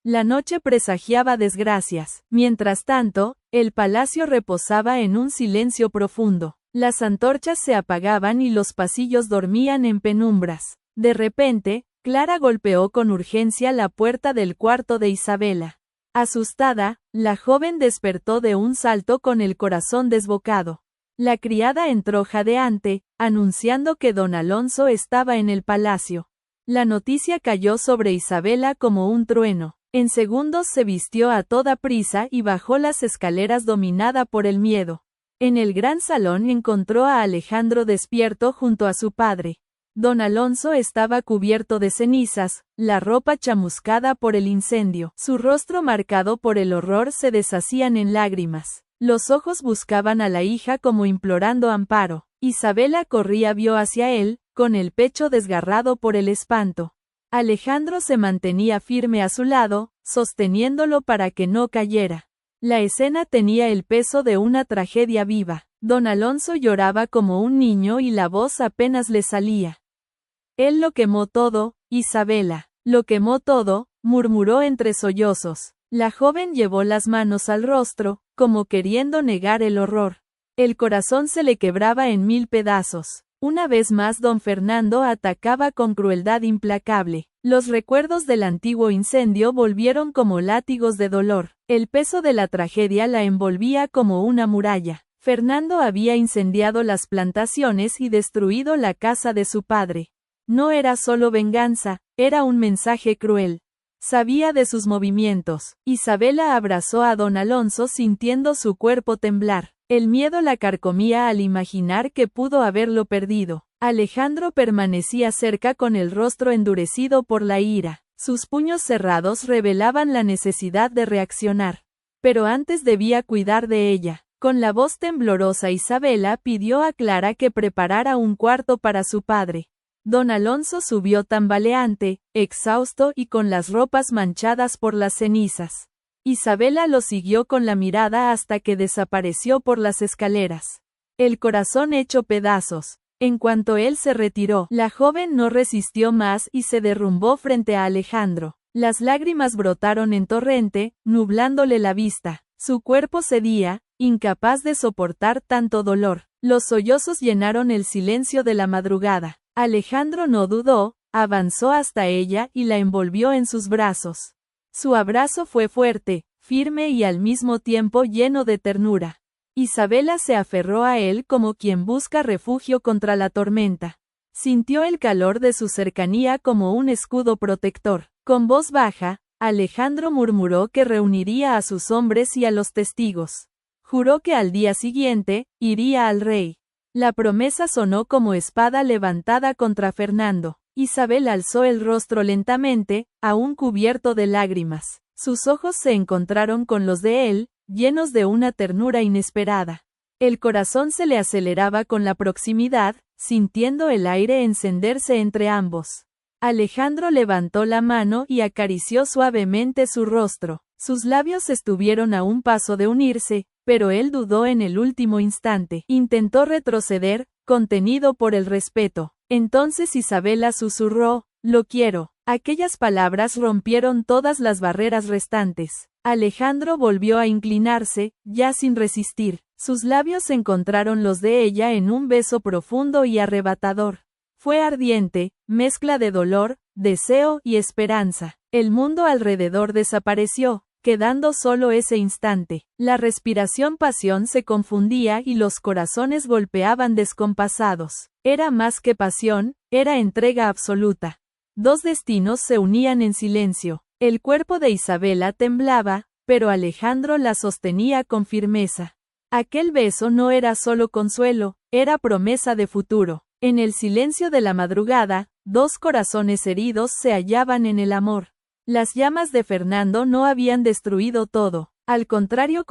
La noche presagiaba desgracias. Mientras tanto, el palacio reposaba en un silencio profundo. Las antorchas se apagaban y los pasillos dormían en penumbras. De repente, Clara golpeó con urgencia la puerta del cuarto de Isabela. Asustada, la joven despertó de un salto con el corazón desbocado. La criada entró jadeante, anunciando que don Alonso estaba en el palacio. La noticia cayó sobre Isabela como un trueno. En segundos se vistió a toda prisa y bajó las escaleras dominada por el miedo. En el gran salón encontró a Alejandro despierto junto a su padre. Don Alonso estaba cubierto de cenizas, la ropa chamuscada por el incendio. Su rostro marcado por el horror se deshacían en lágrimas. Los ojos buscaban a la hija como implorando amparo. Isabela vio hacia él, con el pecho desgarrado por el espanto. Alejandro se mantenía firme a su lado, sosteniéndolo para que no cayera. La escena tenía el peso de una tragedia viva. Don Alonso lloraba como un niño y la voz apenas le salía. Él lo quemó todo, Isabela. Lo quemó todo, murmuró entre sollozos. La joven llevó las manos al rostro, como queriendo negar el horror. El corazón se le quebraba en 1000 pedazos. Una vez más don Fernando atacaba con crueldad implacable. Los recuerdos del antiguo incendio volvieron como látigos de dolor. El peso de la tragedia la envolvía como una muralla. Fernando había incendiado las plantaciones y destruido la casa de su padre. No era solo venganza, era un mensaje cruel. Sabía de sus movimientos. Isabela abrazó a don Alonso sintiendo su cuerpo temblar. El miedo la carcomía al imaginar que pudo haberlo perdido. Alejandro permanecía cerca con el rostro endurecido por la ira. Sus puños cerrados revelaban la necesidad de reaccionar. Pero antes debía cuidar de ella. Con la voz temblorosa Isabela pidió a Clara que preparara un cuarto para su padre. Don Alonso subió tambaleante, exhausto y con las ropas manchadas por las cenizas. Isabela lo siguió con la mirada hasta que desapareció por las escaleras. El corazón hecho pedazos. En cuanto él se retiró, la joven no resistió más y se derrumbó frente a Alejandro. Las lágrimas brotaron en torrente, nublándole la vista. Su cuerpo cedía, incapaz de soportar tanto dolor. Los sollozos llenaron el silencio de la madrugada. Alejandro no dudó, avanzó hasta ella y la envolvió en sus brazos. Su abrazo fue fuerte, firme y al mismo tiempo lleno de ternura. Isabela se aferró a él como quien busca refugio contra la tormenta. Sintió el calor de su cercanía como un escudo protector. Con voz baja, Alejandro murmuró que reuniría a sus hombres y a los testigos. Juró que al día siguiente, iría al rey. La promesa sonó como espada levantada contra Fernando. Isabel alzó el rostro lentamente, aún cubierto de lágrimas. Sus ojos se encontraron con los de él, llenos de una ternura inesperada. El corazón se le aceleraba con la proximidad, sintiendo el aire encenderse entre ambos. Alejandro levantó la mano y acarició suavemente su rostro. Sus labios estuvieron a un paso de unirse, pero él dudó en el último instante. Intentó retroceder, contenido por el respeto. Entonces Isabela susurró, «Lo quiero». Aquellas palabras rompieron todas las barreras restantes. Alejandro volvió a inclinarse, ya sin resistir. Sus labios encontraron los de ella en un beso profundo y arrebatador. Fue ardiente, mezcla de dolor, deseo y esperanza. El mundo alrededor desapareció, quedando solo ese instante. La pasión se confundía y los corazones golpeaban descompasados. Era más que pasión, era entrega absoluta. Dos destinos se unían en silencio. El cuerpo de Isabela temblaba, pero Alejandro la sostenía con firmeza. Aquel beso no era solo consuelo, era promesa de futuro. En el silencio de la madrugada, dos corazones heridos se hallaban en el amor. Las llamas de Fernando no habían destruido todo. Al contrario,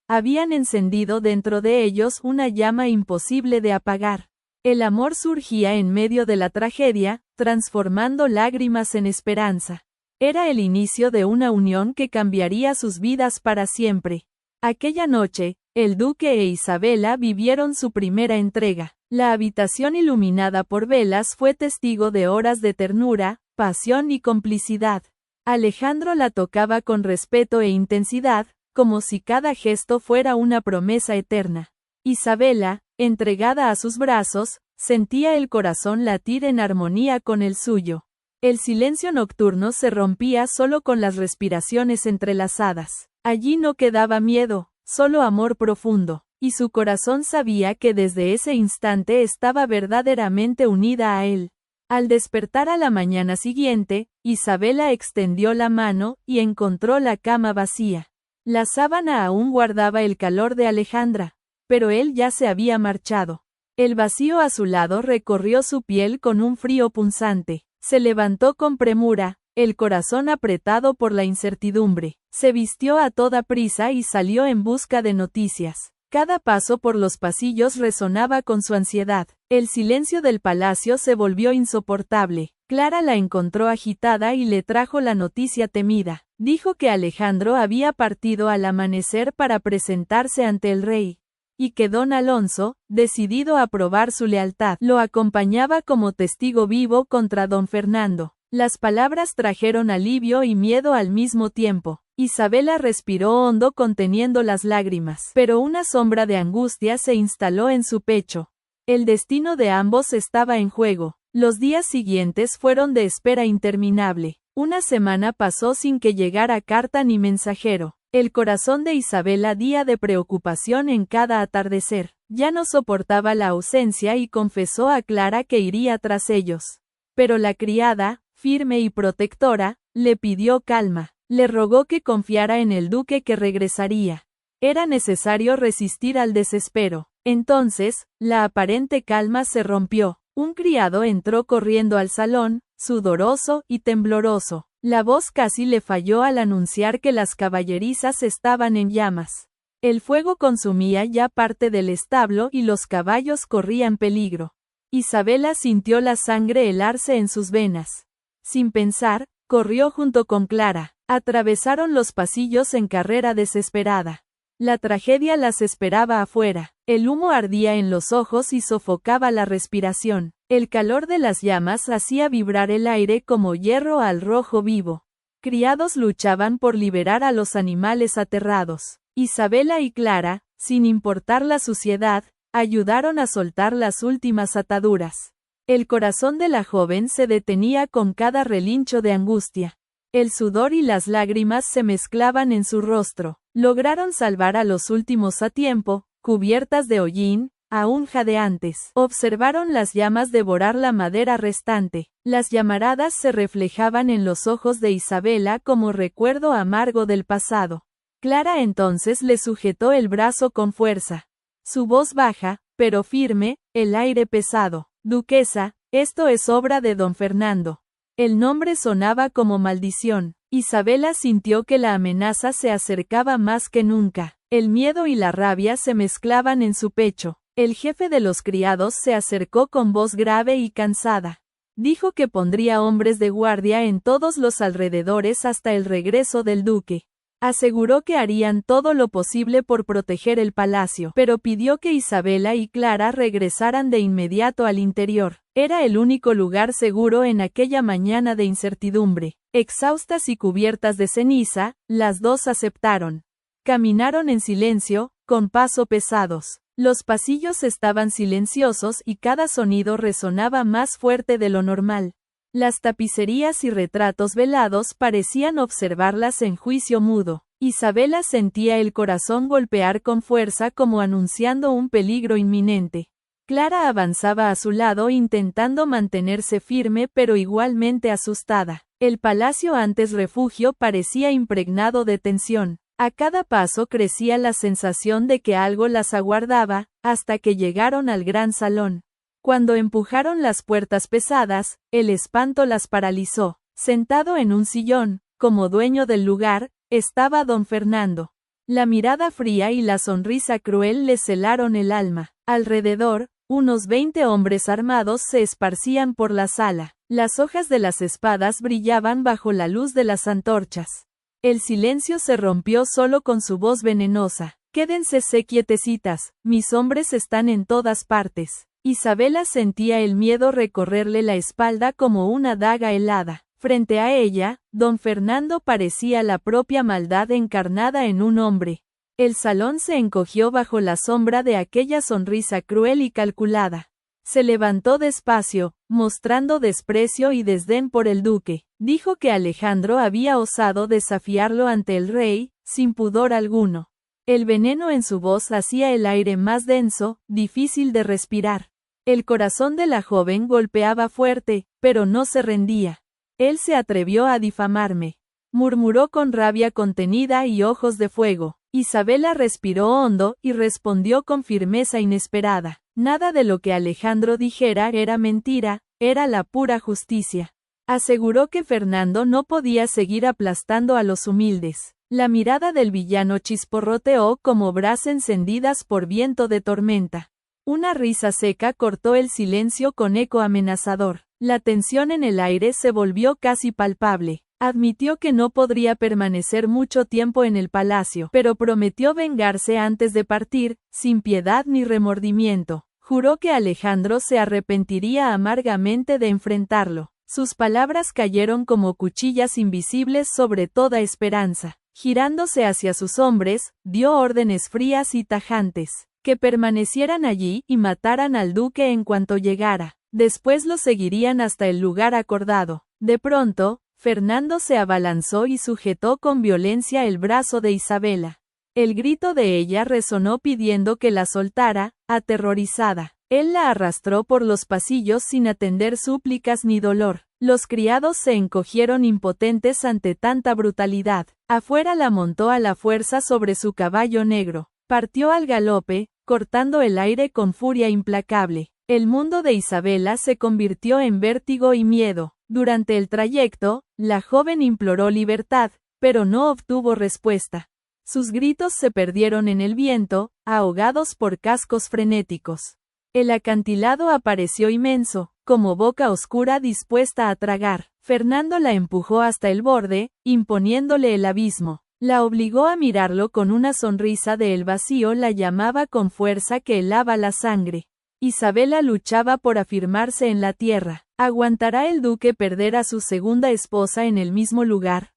habían encendido dentro de ellos una llama imposible de apagar. El amor surgía en medio de la tragedia, transformando lágrimas en esperanza. Era el inicio de una unión que cambiaría sus vidas para siempre. Aquella noche, el duque e Isabela vivieron su primera entrega. La habitación iluminada por velas fue testigo de horas de ternura, pasión y complicidad. Alejandro la tocaba con respeto e intensidad, como si cada gesto fuera una promesa eterna. Isabela, entregada a sus brazos, sentía el corazón latir en armonía con el suyo. El silencio nocturno se rompía solo con las respiraciones entrelazadas. Allí no quedaba miedo, solo amor profundo, y su corazón sabía que desde ese instante estaba verdaderamente unida a él. Al despertar a la mañana siguiente, Isabela extendió la mano y encontró la cama vacía. La sábana aún guardaba el calor de Alejandra, pero él ya se había marchado. El vacío a su lado recorrió su piel con un frío punzante. Se levantó con premura, el corazón apretado por la incertidumbre. Se vistió a toda prisa y salió en busca de noticias. Cada paso por los pasillos resonaba con su ansiedad. El silencio del palacio se volvió insoportable. Clara la encontró agitada y le trajo la noticia temida. Dijo que Alejandro había partido al amanecer para presentarse ante el rey, y que don Alonso, decidido a probar su lealtad, lo acompañaba como testigo vivo contra don Fernando. Las palabras trajeron alivio y miedo al mismo tiempo. Isabela respiró hondo conteniendo las lágrimas, pero una sombra de angustia se instaló en su pecho. El destino de ambos estaba en juego. Los días siguientes fueron de espera interminable. Una semana pasó sin que llegara carta ni mensajero. El corazón de Isabela ardía de preocupación en cada atardecer. Ya no soportaba la ausencia y confesó a Clara que iría tras ellos. Pero la criada, firme y protectora, le pidió calma. Le rogó que confiara en el duque que regresaría. Era necesario resistir al desespero. Entonces, la aparente calma se rompió. Un criado entró corriendo al salón, sudoroso y tembloroso. La voz casi le falló al anunciar que las caballerizas estaban en llamas. El fuego consumía ya parte del establo y los caballos corrían peligro. Isabela sintió la sangre helarse en sus venas. Sin pensar, corrió junto con Clara. Atravesaron los pasillos en carrera desesperada. La tragedia las esperaba afuera. El humo ardía en los ojos y sofocaba la respiración. El calor de las llamas hacía vibrar el aire como hierro al rojo vivo. Criados luchaban por liberar a los animales aterrados. Isabela y Clara, sin importar la suciedad, ayudaron a soltar las últimas ataduras. El corazón de la joven se detenía con cada relincho de angustia. El sudor y las lágrimas se mezclaban en su rostro. Lograron salvar a los últimos a tiempo, cubiertas de hollín, aún jadeantes. Observaron las llamas devorar la madera restante. Las llamaradas se reflejaban en los ojos de Isabela como recuerdo amargo del pasado. Clara entonces le sujetó el brazo con fuerza. Su voz baja, pero firme, el aire pesado. Duquesa, esto es obra de don Fernando. El nombre sonaba como maldición. Isabela sintió que la amenaza se acercaba más que nunca. El miedo y la rabia se mezclaban en su pecho. El jefe de los criados se acercó con voz grave y cansada. Dijo que pondría hombres de guardia en todos los alrededores hasta el regreso del duque. Aseguró que harían todo lo posible por proteger el palacio, pero pidió que Isabela y Clara regresaran de inmediato al interior. Era el único lugar seguro en aquella mañana de incertidumbre. Exhaustas y cubiertas de ceniza, las dos aceptaron. Caminaron en silencio, con paso pesados. Los pasillos estaban silenciosos y cada sonido resonaba más fuerte de lo normal. Las tapicerías y retratos velados parecían observarlas en juicio mudo. Isabela sentía el corazón golpear con fuerza como anunciando un peligro inminente. Clara avanzaba a su lado intentando mantenerse firme pero igualmente asustada. El palacio antes refugio parecía impregnado de tensión. A cada paso crecía la sensación de que algo las aguardaba, hasta que llegaron al gran salón. Cuando empujaron las puertas pesadas, el espanto las paralizó. Sentado en un sillón, como dueño del lugar, estaba don Fernando. La mirada fría y la sonrisa cruel le celaron el alma. Alrededor, unos 20 hombres armados se esparcían por la sala. Las hojas de las espadas brillaban bajo la luz de las antorchas. El silencio se rompió solo con su voz venenosa. Quédense quietecitas, mis hombres están en todas partes. Isabela sentía el miedo recorrerle la espalda como una daga helada. Frente a ella, don Fernando parecía la propia maldad encarnada en un hombre. El salón se encogió bajo la sombra de aquella sonrisa cruel y calculada. Se levantó despacio, mostrando desprecio y desdén por el duque. Dijo que Alejandro había osado desafiarlo ante el rey, sin pudor alguno. El veneno en su voz hacía el aire más denso, difícil de respirar. El corazón de la joven golpeaba fuerte, pero no se rendía. Él se atrevió a difamarme, murmuró con rabia contenida y ojos de fuego. Isabela respiró hondo y respondió con firmeza inesperada. Nada de lo que Alejandro dijera era mentira, era la pura justicia. Aseguró que Fernando no podía seguir aplastando a los humildes. La mirada del villano chisporroteó como brasas encendidas por viento de tormenta. Una risa seca cortó el silencio con eco amenazador. La tensión en el aire se volvió casi palpable. Admitió que no podría permanecer mucho tiempo en el palacio, pero prometió vengarse antes de partir, sin piedad ni remordimiento. Juró que Alejandro se arrepentiría amargamente de enfrentarlo. Sus palabras cayeron como cuchillas invisibles sobre toda esperanza. Girándose hacia sus hombres, dio órdenes frías y tajantes, que permanecieran allí y mataran al duque en cuanto llegara. Después lo seguirían hasta el lugar acordado. De pronto, Fernando se abalanzó y sujetó con violencia el brazo de Isabela. El grito de ella resonó pidiendo que la soltara, aterrorizada. Él la arrastró por los pasillos sin atender súplicas ni dolor. Los criados se encogieron impotentes ante tanta brutalidad. Afuera la montó a la fuerza sobre su caballo negro. Partió al galope, cortando el aire con furia implacable. El mundo de Isabela se convirtió en vértigo y miedo. Durante el trayecto, la joven imploró libertad, pero no obtuvo respuesta. Sus gritos se perdieron en el viento, ahogados por cascos frenéticos. El acantilado apareció inmenso, como boca oscura dispuesta a tragar. Fernando la empujó hasta el borde, imponiéndole el abismo. La obligó a mirarlo con una sonrisa de el vacío la llamaba con fuerza que helaba la sangre. Isabela luchaba por afirmarse en la tierra. ¿Aguantará el duque perder a su segunda esposa en el mismo lugar?,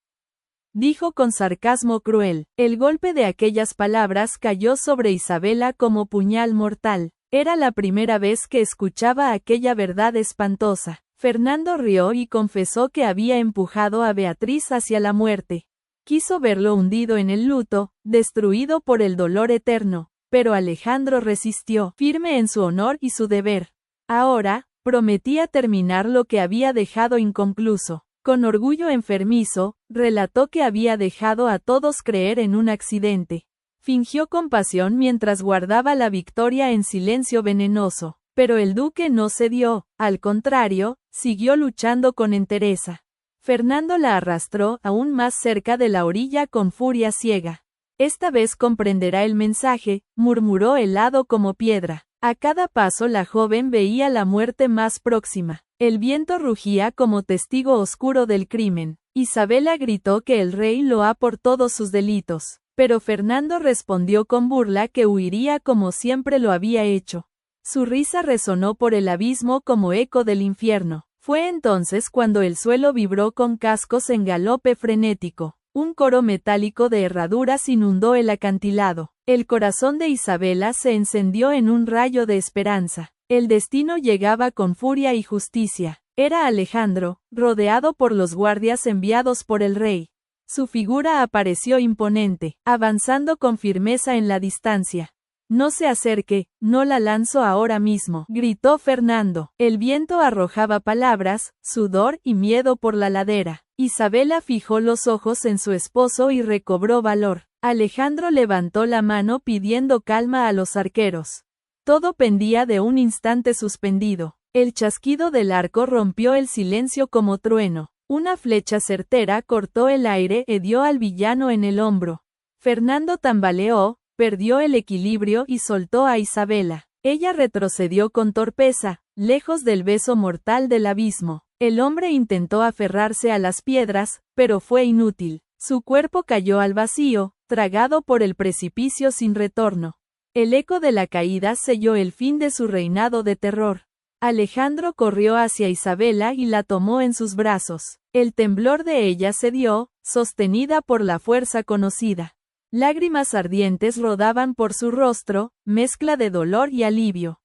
dijo con sarcasmo cruel. El golpe de aquellas palabras cayó sobre Isabela como puñal mortal. Era la primera vez que escuchaba aquella verdad espantosa. Fernando rió y confesó que había empujado a Beatriz hacia la muerte. Quiso verlo hundido en el luto, destruido por el dolor eterno, pero Alejandro resistió, firme en su honor y su deber. Ahora, prometía terminar lo que había dejado inconcluso. Con orgullo enfermizo, relató que había dejado a todos creer en un accidente. Fingió compasión mientras guardaba la victoria en silencio venenoso. Pero el duque no cedió, al contrario, siguió luchando con entereza. Fernando la arrastró aún más cerca de la orilla con furia ciega. Esta vez comprenderá el mensaje, murmuró helado como piedra. A cada paso la joven veía la muerte más próxima. El viento rugía como testigo oscuro del crimen. Isabela gritó que el rey lo ha por todos sus delitos, pero Fernando respondió con burla que huiría como siempre lo había hecho. Su risa resonó por el abismo como eco del infierno. Fue entonces cuando el suelo vibró con cascos en galope frenético. Un coro metálico de herraduras inundó el acantilado. El corazón de Isabela se encendió en un rayo de esperanza. El destino llegaba con furia y justicia. Era Alejandro, rodeado por los guardias enviados por el rey. Su figura apareció imponente, avanzando con firmeza en la distancia. No se acerque, no la lanzo ahora mismo, gritó Fernando. El viento arrojaba palabras, sudor y miedo por la ladera. Isabela fijó los ojos en su esposo y recobró valor. Alejandro levantó la mano pidiendo calma a los arqueros. Todo pendía de un instante suspendido. El chasquido del arco rompió el silencio como trueno. Una flecha certera cortó el aire y dio al villano en el hombro. Fernando tambaleó, perdió el equilibrio y soltó a Isabela. Ella retrocedió con torpeza, lejos del beso mortal del abismo. El hombre intentó aferrarse a las piedras, pero fue inútil. Su cuerpo cayó al vacío, tragado por el precipicio sin retorno. El eco de la caída selló el fin de su reinado de terror. Alejandro corrió hacia Isabela y la tomó en sus brazos. El temblor de ella cedió, sostenida por la fuerza conocida. Lágrimas ardientes rodaban por su rostro, mezcla de dolor y alivio.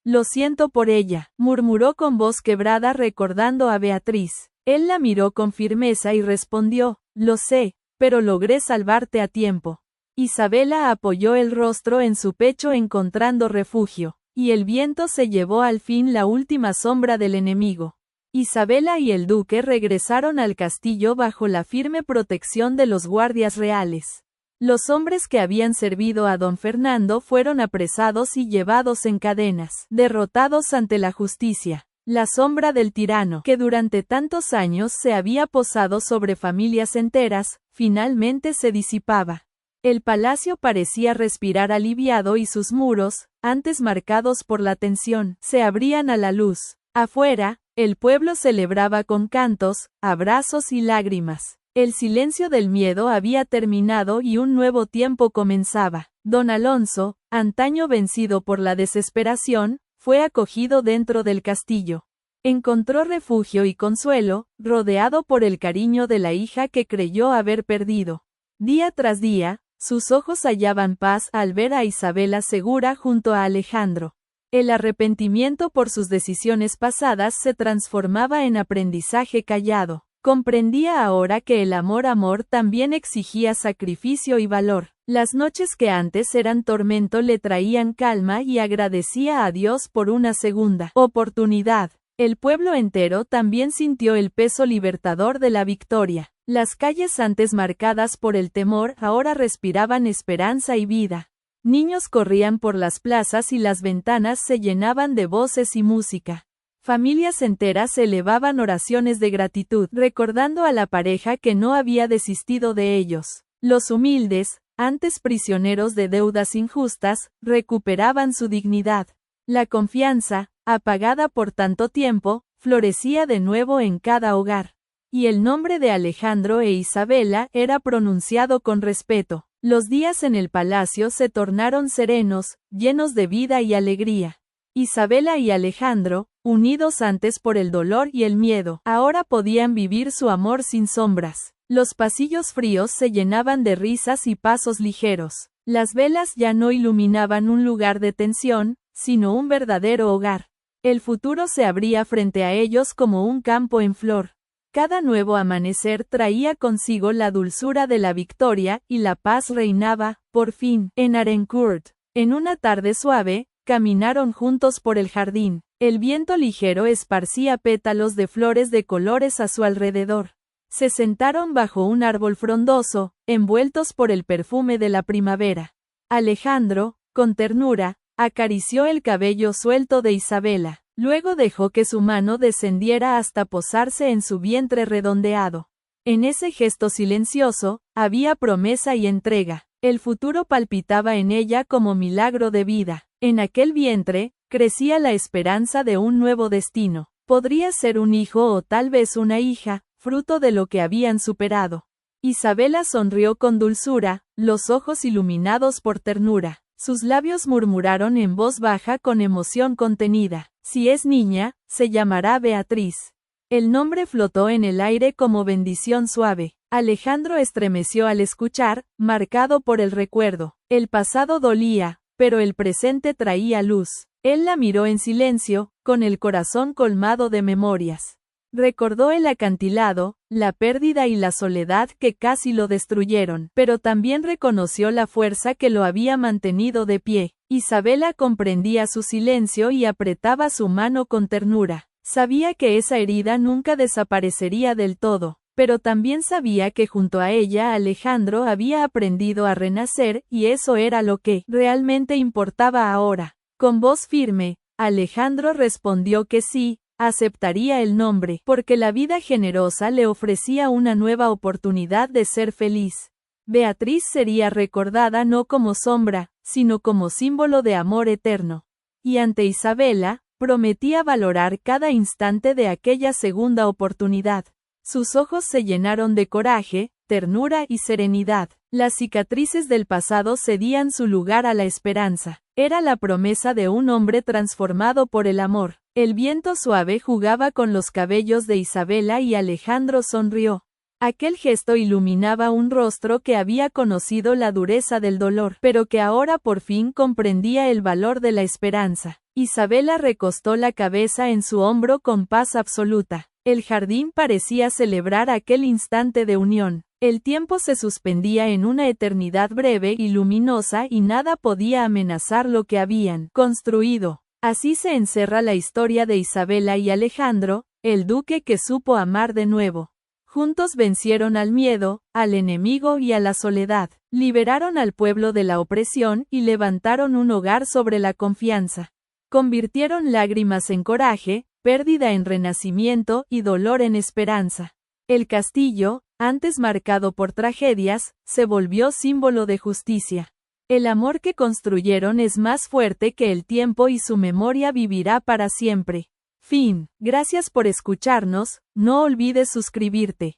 «Lo siento por ella», murmuró con voz quebrada recordando a Beatriz. Él la miró con firmeza y respondió, «Lo sé, pero logré salvarte a tiempo». Isabela apoyó el rostro en su pecho encontrando refugio, y el viento se llevó al fin la última sombra del enemigo. Isabela y el duque regresaron al castillo bajo la firme protección de los guardias reales. Los hombres que habían servido a don Fernando fueron apresados y llevados en cadenas, derrotados ante la justicia. La sombra del tirano, que durante tantos años se había posado sobre familias enteras, finalmente se disipaba. El palacio parecía respirar aliviado y sus muros, antes marcados por la tensión, se abrían a la luz. Afuera, el pueblo celebraba con cantos, abrazos y lágrimas. El silencio del miedo había terminado y un nuevo tiempo comenzaba. Don Alonso, antaño vencido por la desesperación, fue acogido dentro del castillo. Encontró refugio y consuelo, rodeado por el cariño de la hija que creyó haber perdido. Día tras día, sus ojos hallaban paz al ver a Isabela segura junto a Alejandro. El arrepentimiento por sus decisiones pasadas se transformaba en aprendizaje callado. Comprendía ahora que el amor también exigía sacrificio y valor. Las noches que antes eran tormento le traían calma y agradecía a Dios por una segunda oportunidad. El pueblo entero también sintió el peso libertador de la victoria. Las calles antes marcadas por el temor ahora respiraban esperanza y vida. Niños corrían por las plazas y las ventanas se llenaban de voces y música. Familias enteras elevaban oraciones de gratitud, recordando a la pareja que no había desistido de ellos. Los humildes, antes prisioneros de deudas injustas, recuperaban su dignidad. La confianza, apagada por tanto tiempo, florecía de nuevo en cada hogar. Y el nombre de Alejandro e Isabela era pronunciado con respeto. Los días en el palacio se tornaron serenos, llenos de vida y alegría. Isabela y Alejandro, unidos antes por el dolor y el miedo, ahora podían vivir su amor sin sombras. Los pasillos fríos se llenaban de risas y pasos ligeros. Las velas ya no iluminaban un lugar de tensión, sino un verdadero hogar. El futuro se abría frente a ellos como un campo en flor. Cada nuevo amanecer traía consigo la dulzura de la victoria y la paz reinaba, por fin, en Arincourt. En una tarde suave, caminaron juntos por el jardín. El viento ligero esparcía pétalos de flores de colores a su alrededor. Se sentaron bajo un árbol frondoso, envueltos por el perfume de la primavera. Alejandro, con ternura, acarició el cabello suelto de Isabela. Luego dejó que su mano descendiera hasta posarse en su vientre redondeado. En ese gesto silencioso, había promesa y entrega. El futuro palpitaba en ella como milagro de vida. En aquel vientre, crecía la esperanza de un nuevo destino. Podría ser un hijo o tal vez una hija, fruto de lo que habían superado. Isabela sonrió con dulzura, los ojos iluminados por ternura. Sus labios murmuraron en voz baja con emoción contenida. Si es niña, se llamará Beatriz. El nombre flotó en el aire como bendición suave. Alejandro estremeció al escuchar, marcado por el recuerdo. El pasado dolía, pero el presente traía luz. Él la miró en silencio, con el corazón colmado de memorias. Recordó el acantilado, la pérdida y la soledad que casi lo destruyeron, pero también reconoció la fuerza que lo había mantenido de pie. Isabela comprendía su silencio y apretaba su mano con ternura. Sabía que esa herida nunca desaparecería del todo, pero también sabía que junto a ella Alejandro había aprendido a renacer, y eso era lo que realmente importaba ahora. Con voz firme, Alejandro respondió que sí, aceptaría el nombre, porque la vida generosa le ofrecía una nueva oportunidad de ser feliz. Beatriz sería recordada no como sombra, sino como símbolo de amor eterno. Y ante Isabela, Prometía valorar cada instante de aquella segunda oportunidad. Sus ojos se llenaron de coraje, ternura y serenidad. Las cicatrices del pasado cedían su lugar a la esperanza. Era la promesa de un hombre transformado por el amor. El viento suave jugaba con los cabellos de Isabela y Alejandro sonrió. Aquel gesto iluminaba un rostro que había conocido la dureza del dolor, pero que ahora por fin comprendía el valor de la esperanza. Isabela recostó la cabeza en su hombro con paz absoluta. El jardín parecía celebrar aquel instante de unión. El tiempo se suspendía en una eternidad breve y luminosa y nada podía amenazar lo que habían construido. Así se encerra la historia de Isabela y Alejandro, el duque que supo amar de nuevo. Juntos vencieron al miedo, al enemigo y a la soledad. Liberaron al pueblo de la opresión y levantaron un hogar sobre la confianza. Convirtieron lágrimas en coraje, pérdida en renacimiento y dolor en esperanza. El castillo, antes marcado por tragedias, se volvió símbolo de justicia. El amor que construyeron es más fuerte que el tiempo y su memoria vivirá para siempre. Fin. Gracias por escucharnos, no olvides suscribirte.